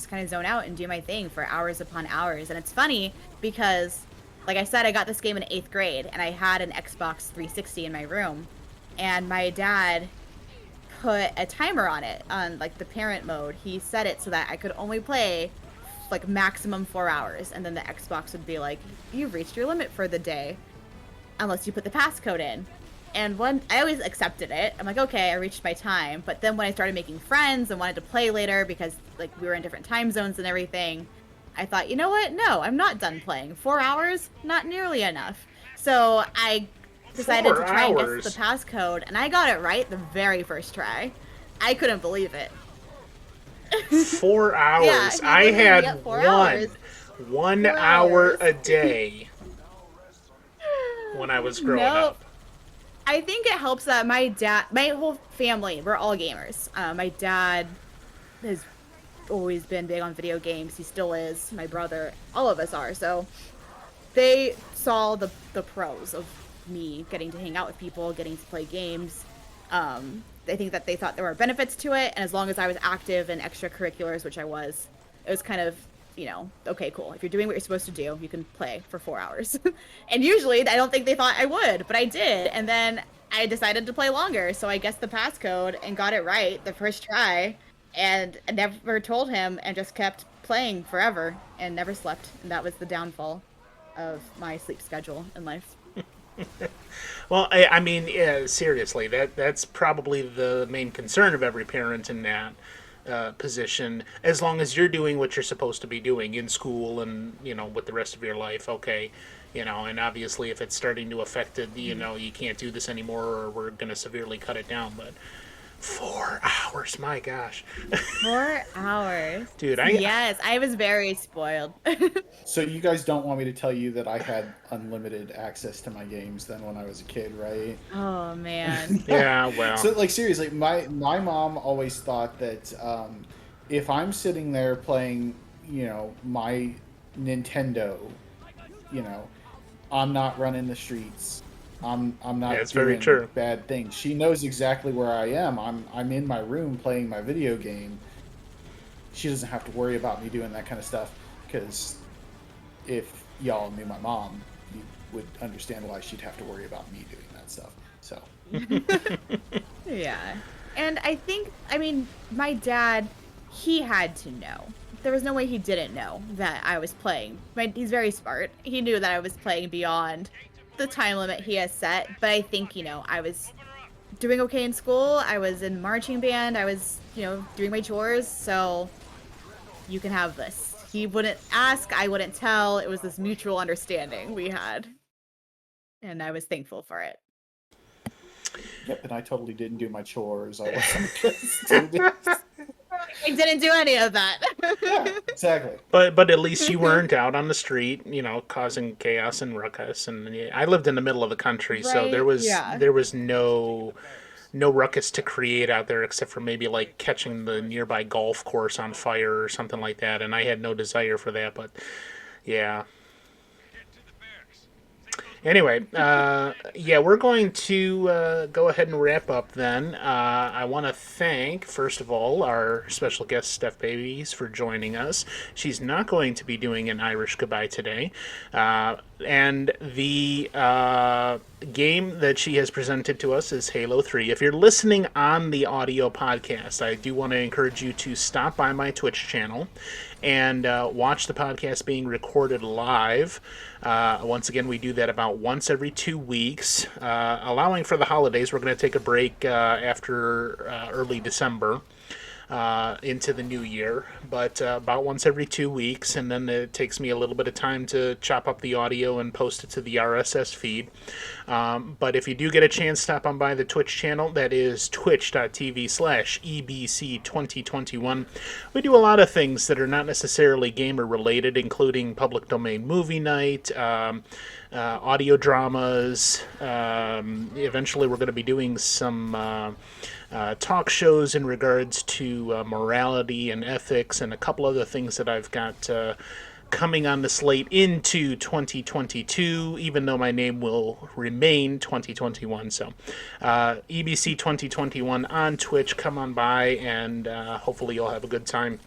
kind of zone out and do my thing for hours upon hours. And it's funny because, like I said, I got this game in 8th grade, and I had an Xbox 360 in my room, and my dad put a timer on it, on like the parent mode. He set it so that I could only play like maximum 4 hours, and then the Xbox would be like, you've reached your limit for the day unless you put the passcode in. And I always accepted it. I'm like, okay, I reached my time. But then when I started making friends and wanted to play later because like we were in different time zones and everything, I thought, you know what, no, I'm not done playing. 4 hours, not nearly enough. So I decided to try and guess the passcode, and I got it right the very first try. I couldn't believe it. 4 hours. Yeah, I had 4 hours. 1 4 hour hours. a day when I was growing up. I think it helps that my whole family, we're all gamers. My dad has always been big on video games. He still is. My brother, all of us are. So they saw the pros of me getting to hang out with people, getting to play games. I think that they thought there were benefits to it, and as long as I was active in extracurriculars, which I was, it was kind of, you know, okay, cool. If you're doing what you're supposed to do, you can play for 4 hours. And usually, I don't think they thought I would, but I did. And then I decided to play longer, so I guessed the passcode and got it right the first try, and I never told him, and just kept playing forever and never slept. And that was the downfall of my sleep schedule in life. Well, I mean, yeah, seriously, that's probably the main concern of every parent in that. position, as long as you're doing what you're supposed to be doing in school and, with the rest of your life, okay. And obviously if it's starting to affect it, you can't do this anymore or we're going to severely cut it down. But 4 hours, my gosh. 4 hours. Dude, Yes, I was very spoiled. So you guys don't want me to tell you that I had unlimited access to my games then when I was a kid, right? Oh, man. Yeah, well. So like seriously, my mom always thought that if I'm sitting there playing, my Nintendo, I'm not running the streets. I'm not it's very doing true. bad things. She knows exactly where I am. I'm in my room playing my video game. She doesn't have to worry about me doing that kind of stuff, because if y'all knew my mom, you would understand why she'd have to worry about me doing that stuff. So Yeah. And my dad, he had to know. There was no way he didn't know that I was playing. He's very smart. He knew that I was playing beyond the time limit he has set. But I think, I was doing okay in school. I was in marching band. I was, doing my chores. So you can have this. He wouldn't ask. I wouldn't tell. It was this mutual understanding we had. And I was thankful for it. yep, and I totally didn't do my chores. I wasn't a good student. I didn't do any of that. Yeah, exactly. But at least you weren't out on the street, causing chaos and ruckus. And I lived in the middle of the country, so Right, there was no ruckus to create out there except for maybe like catching the nearby golf course on fire or something like that. And I had no desire for that, but yeah. Anyway, we're going to go ahead and wrap up then. I want to thank, first of all, our special guest, StephBabies, for joining us. She's not going to be doing an Irish goodbye today. And the game that she has presented to us is Halo 3. If you're listening on the audio podcast, I do want to encourage you to stop by my Twitch channel and watch the podcast being recorded live. Once again, we do that about once every 2 weeks. Allowing for the holidays, we're going to take a break after early December into the new year, but about once every 2 weeks, and then it takes me a little bit of time to chop up the audio and post it to the RSS feed. But if you do get a chance, stop on by the Twitch channel. That is twitch.tv/EBC2021. We do a lot of things that are not necessarily gamer related, including public domain movie night, audio dramas. Eventually we're going to be doing some talk shows in regards to morality and ethics, and a couple other things that I've got coming on the slate into 2022, even though my name will remain 2021. So EBC 2021 on Twitch. Come on by, and hopefully you'll have a good time.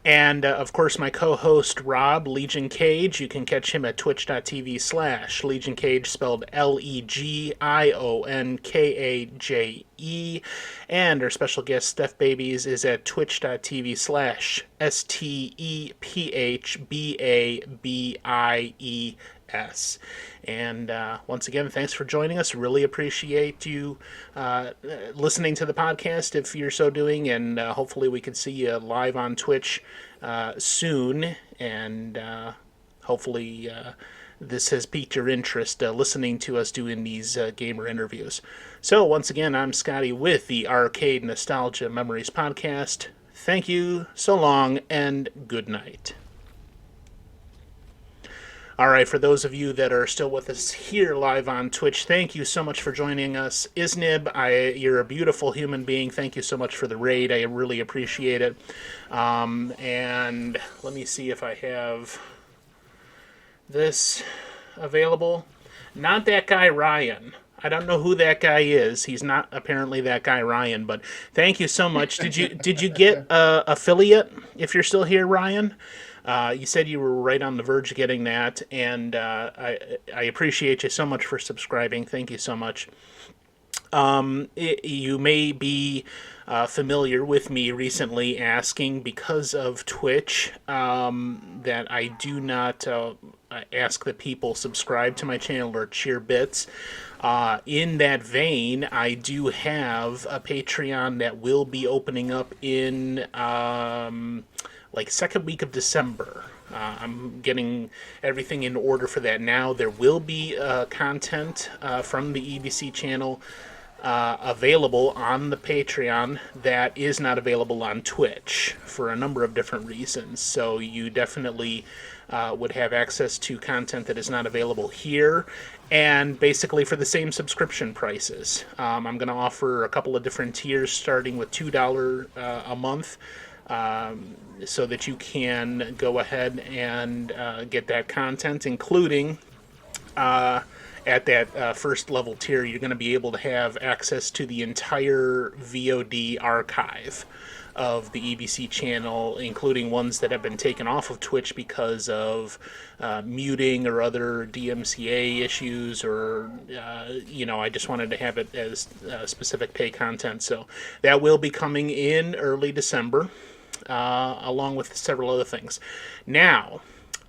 And, of course, my co-host, Rob, Legion Cage. You can catch him at twitch.tv/Legion Cage, spelled LEGIONKAJE. And our special guest, StephBabies, is at twitch.tv/StephBabies. And once again, thanks for joining us. Really appreciate you listening to the podcast if you're so doing, and hopefully we can see you live on Twitch soon. And hopefully this has piqued your interest listening to us doing these gamer interviews. So once again, I'm Scotty with the Arcade Nostalgia Memories podcast. Thank you, so long, and good night. All right, for those of you that are still with us here live on Twitch, thank you so much for joining us. Isnib, you're a beautiful human being. Thank you so much for the raid. I really appreciate it. And let me see if I have this available. Not that guy Ryan. I don't know who that guy is. He's not apparently that guy Ryan, but thank you so much. Did you get affiliate? If you're still here, Ryan? You said you were right on the verge of getting that, and I appreciate you so much for subscribing. Thank you so much. You may be familiar with me recently asking, because of Twitch, that I do not ask that people subscribe to my channel or cheer bits. In that vein, I do have a Patreon that will be opening up in like second week of December. I'm getting everything in order for that now. There will be content from the EBC channel available on the Patreon that is not available on Twitch for a number of different reasons. So you definitely would have access to content that is not available here, and basically for the same subscription prices. I'm going to offer a couple of different tiers starting with $2 a month. So that you can go ahead and get that content, including at that first level tier, you're going to be able to have access to the entire VOD archive of the EBC channel, including ones that have been taken off of Twitch because of muting or other DMCA issues, or I just wanted to have it as specific pay content. So that will be coming in early December, along with several other things. Now,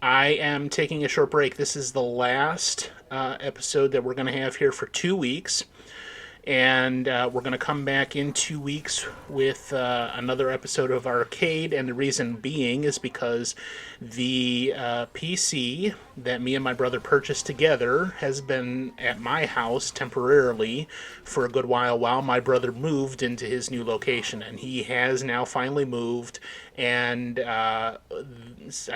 I am taking a short break. This is the last episode that we're going to have here for 2 weeks. And we're going to come back in 2 weeks with another episode of RCADE. And the reason being is because the PC that me and my brother purchased together has been at my house temporarily for a good while my brother moved into his new location. And he has now finally moved. And I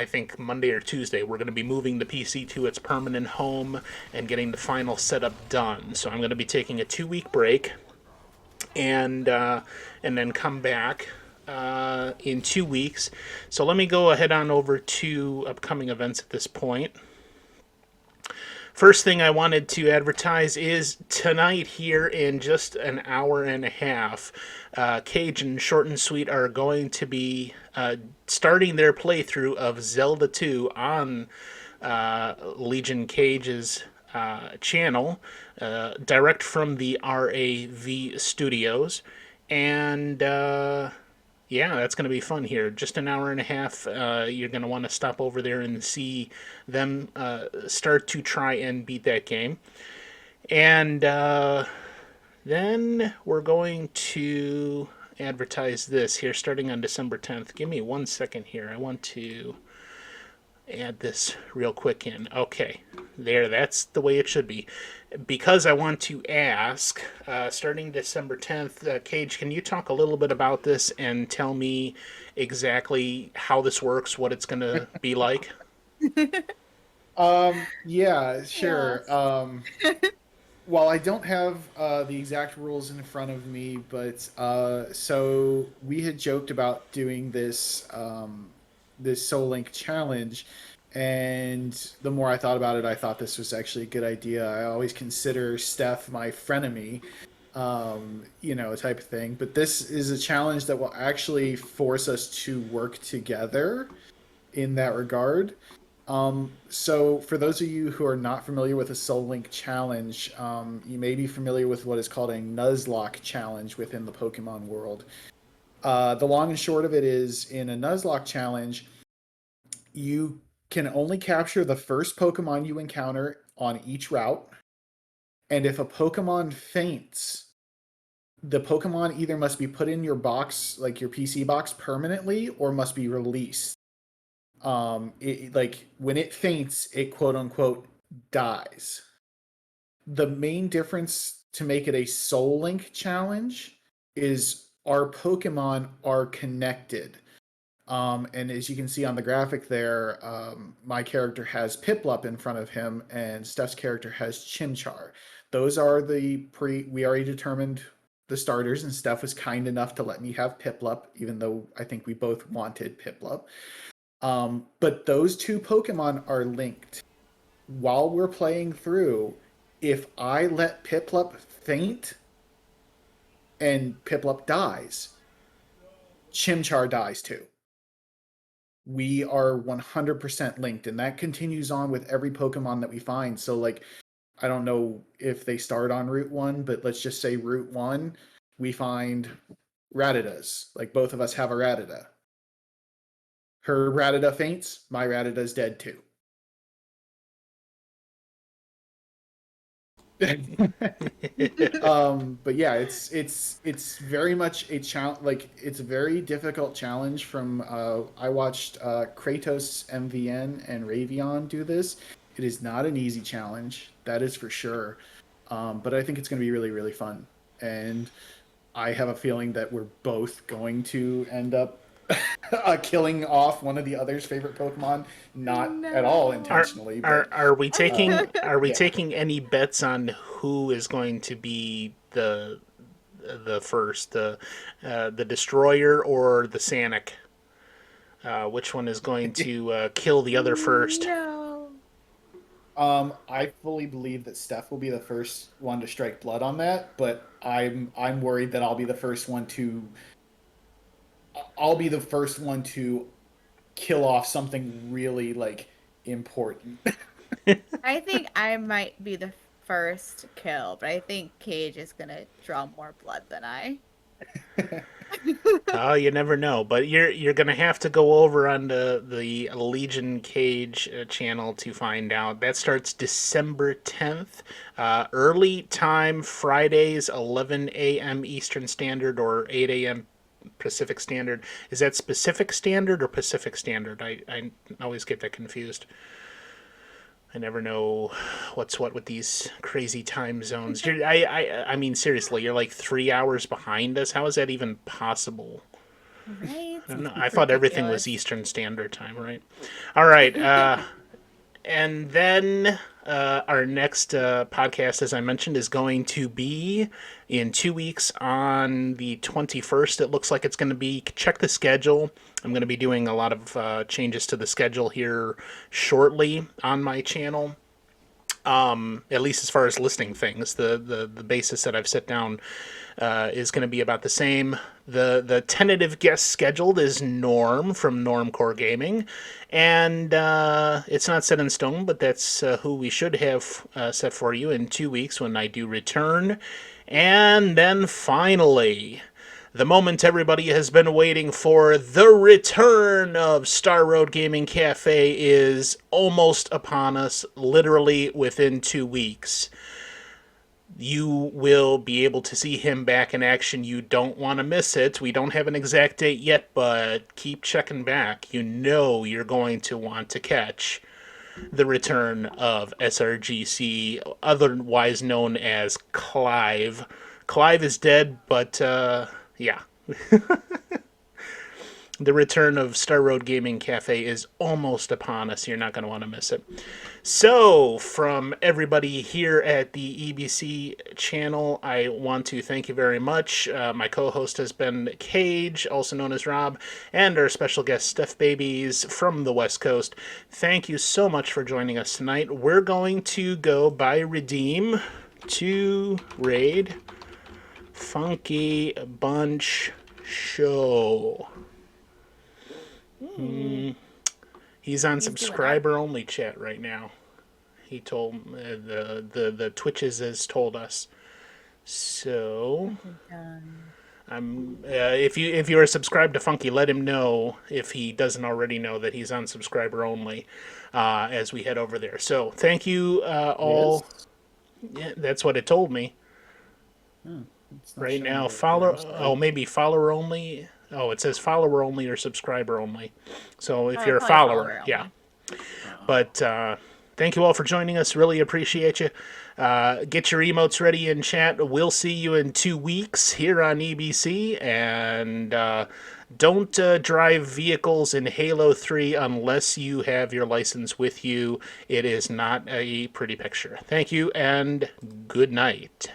think Monday or Tuesday, we're going to be moving the PC to its permanent home and getting the final setup done. So I'm going to be taking a 2-week break and then come back in 2 weeks. So let me go ahead on over to upcoming events at this point. First thing I wanted to advertise is tonight, here in just an hour and a half, Cage and Short and Sweet are going to be starting their playthrough of Zelda 2 on Legion Cage's channel, direct from the RAV Studios. And yeah, that's going to be fun here. Just an hour and a half. You're going to want to stop over there and see them start to try and beat that game. And then we're going to advertise this here starting on December 10th. Give me 1 second here. I want to add this real quick in. Okay, there, that's the way it should be. Because I want to ask, starting December 10th, Cage, can you talk a little bit about this and tell me exactly how this works, what it's going to be like? Yeah, sure. Well, I don't have the exact rules in front of me, but so we had joked about doing this this Soul Link challenge, and the more I thought about it, I thought this was actually a good idea. I always consider Steph my frenemy, type of thing. But this is a challenge that will actually force us to work together in that regard. So for those of you who are not familiar with a Soul Link challenge, you may be familiar with what is called a Nuzlocke challenge within the Pokemon world. The long and short of it is, in a Nuzlocke challenge, you can only capture the first Pokemon you encounter on each route. And if a Pokemon faints, the Pokemon either must be put in your box, like your PC box, permanently, or must be released. When it faints, it quote unquote dies. The main difference to make it a Soul Link challenge is our Pokemon are connected. And as you can see on the graphic there, my character has Piplup in front of him, and Steph's character has Chimchar. Those are we already determined the starters, and Steph was kind enough to let me have Piplup, even though I think we both wanted Piplup. But those two Pokemon are linked. While we're playing through, if I let Piplup faint and Piplup dies, Chimchar dies too. We are 100% linked, and that continues on with every Pokemon that we find. So, I don't know if they start on Route 1, but let's just say Route 1, we find Rattatas. Like both of us have a Rattata. Her Rattata faints, my Rattata's dead too. But yeah, it's very much a challenge. Like it's a very difficult challenge. From I watched Kratos, MVN, and Ravion do this. It is not an easy challenge, that is for sure. But I think it's going to be really, really fun, and I have a feeling that we're both going to end up killing off one of the other's favorite Pokemon, not at all No. intentionally. Are we taking yeah. taking any bets on who is going to be the first, the destroyer or the Sanic? Which one is going to kill the other first? No. I fully believe that Steph will be the first one to strike blood on that, but I'm worried that I'll be the first one to kill off something really like important. I think I might be the first kill, but I think Cage is gonna draw more blood than I. Oh, you never know. But you're gonna have to go over on the Legion Cage channel to find out. That starts December 10th, early time Fridays, 11 a.m. Eastern Standard or 8 a.m. Pacific Standard. Is that Pacific Standard or Pacific Standard? I always get that confused. I never know what's what with these crazy time zones. I mean, seriously, you're like 3 hours behind us. How is that even possible? Right? I don't know. I thought everything was Ridiculous. Eastern Standard Time, right? All right. And then our next podcast, as I mentioned, is going to be in 2 weeks on the 21st. It looks like it's going to be. Check the schedule. I'm going to be doing a lot of changes to the schedule here shortly on my channel. At least as far as listing things, the basis that I've set down is going to be about the same. The tentative guest scheduled is Norm from Normcore Gaming, and it's not set in stone, but that's who we should have set for you in 2 weeks when I do return. And then finally, the moment everybody has been waiting for, the return of Star Road Gaming Cafe is almost upon us, literally within 2 weeks. You will be able to see him back in action. You don't want to miss it. We don't have an exact date yet, but keep checking back. You know you're going to want to catch the return of SRGC, otherwise known as Clive. Clive is dead, but yeah. The return of Star Road Gaming Cafe is almost upon us. You're not going to want to miss it. So, from everybody here at the EBC channel, I want to thank you very much. My co-host has been Cage, also known as Rob, and our special guest, StephBabies from the West Coast. Thank you so much for joining us tonight. We're going to go by Redeem to raid Funky Bunch Show. He's on subscriber only chat right now. He told the Twitches has told us. So if you are subscribed to Funky, let him know if he doesn't already know that he's on subscriber only as we head over there. So thank you all. Yes. Yeah, that's what it told me. It's not Right showing now, the maybe follower only. Oh, it says follower only or subscriber only. So if Oh, you're a probably follower, follower yeah. only. But thank you all for joining us. Really appreciate you. Get your emotes ready in chat. We'll see you in 2 weeks here on EBC. And don't drive vehicles in Halo 3 unless you have your license with you. It is not a pretty picture. Thank you and good night.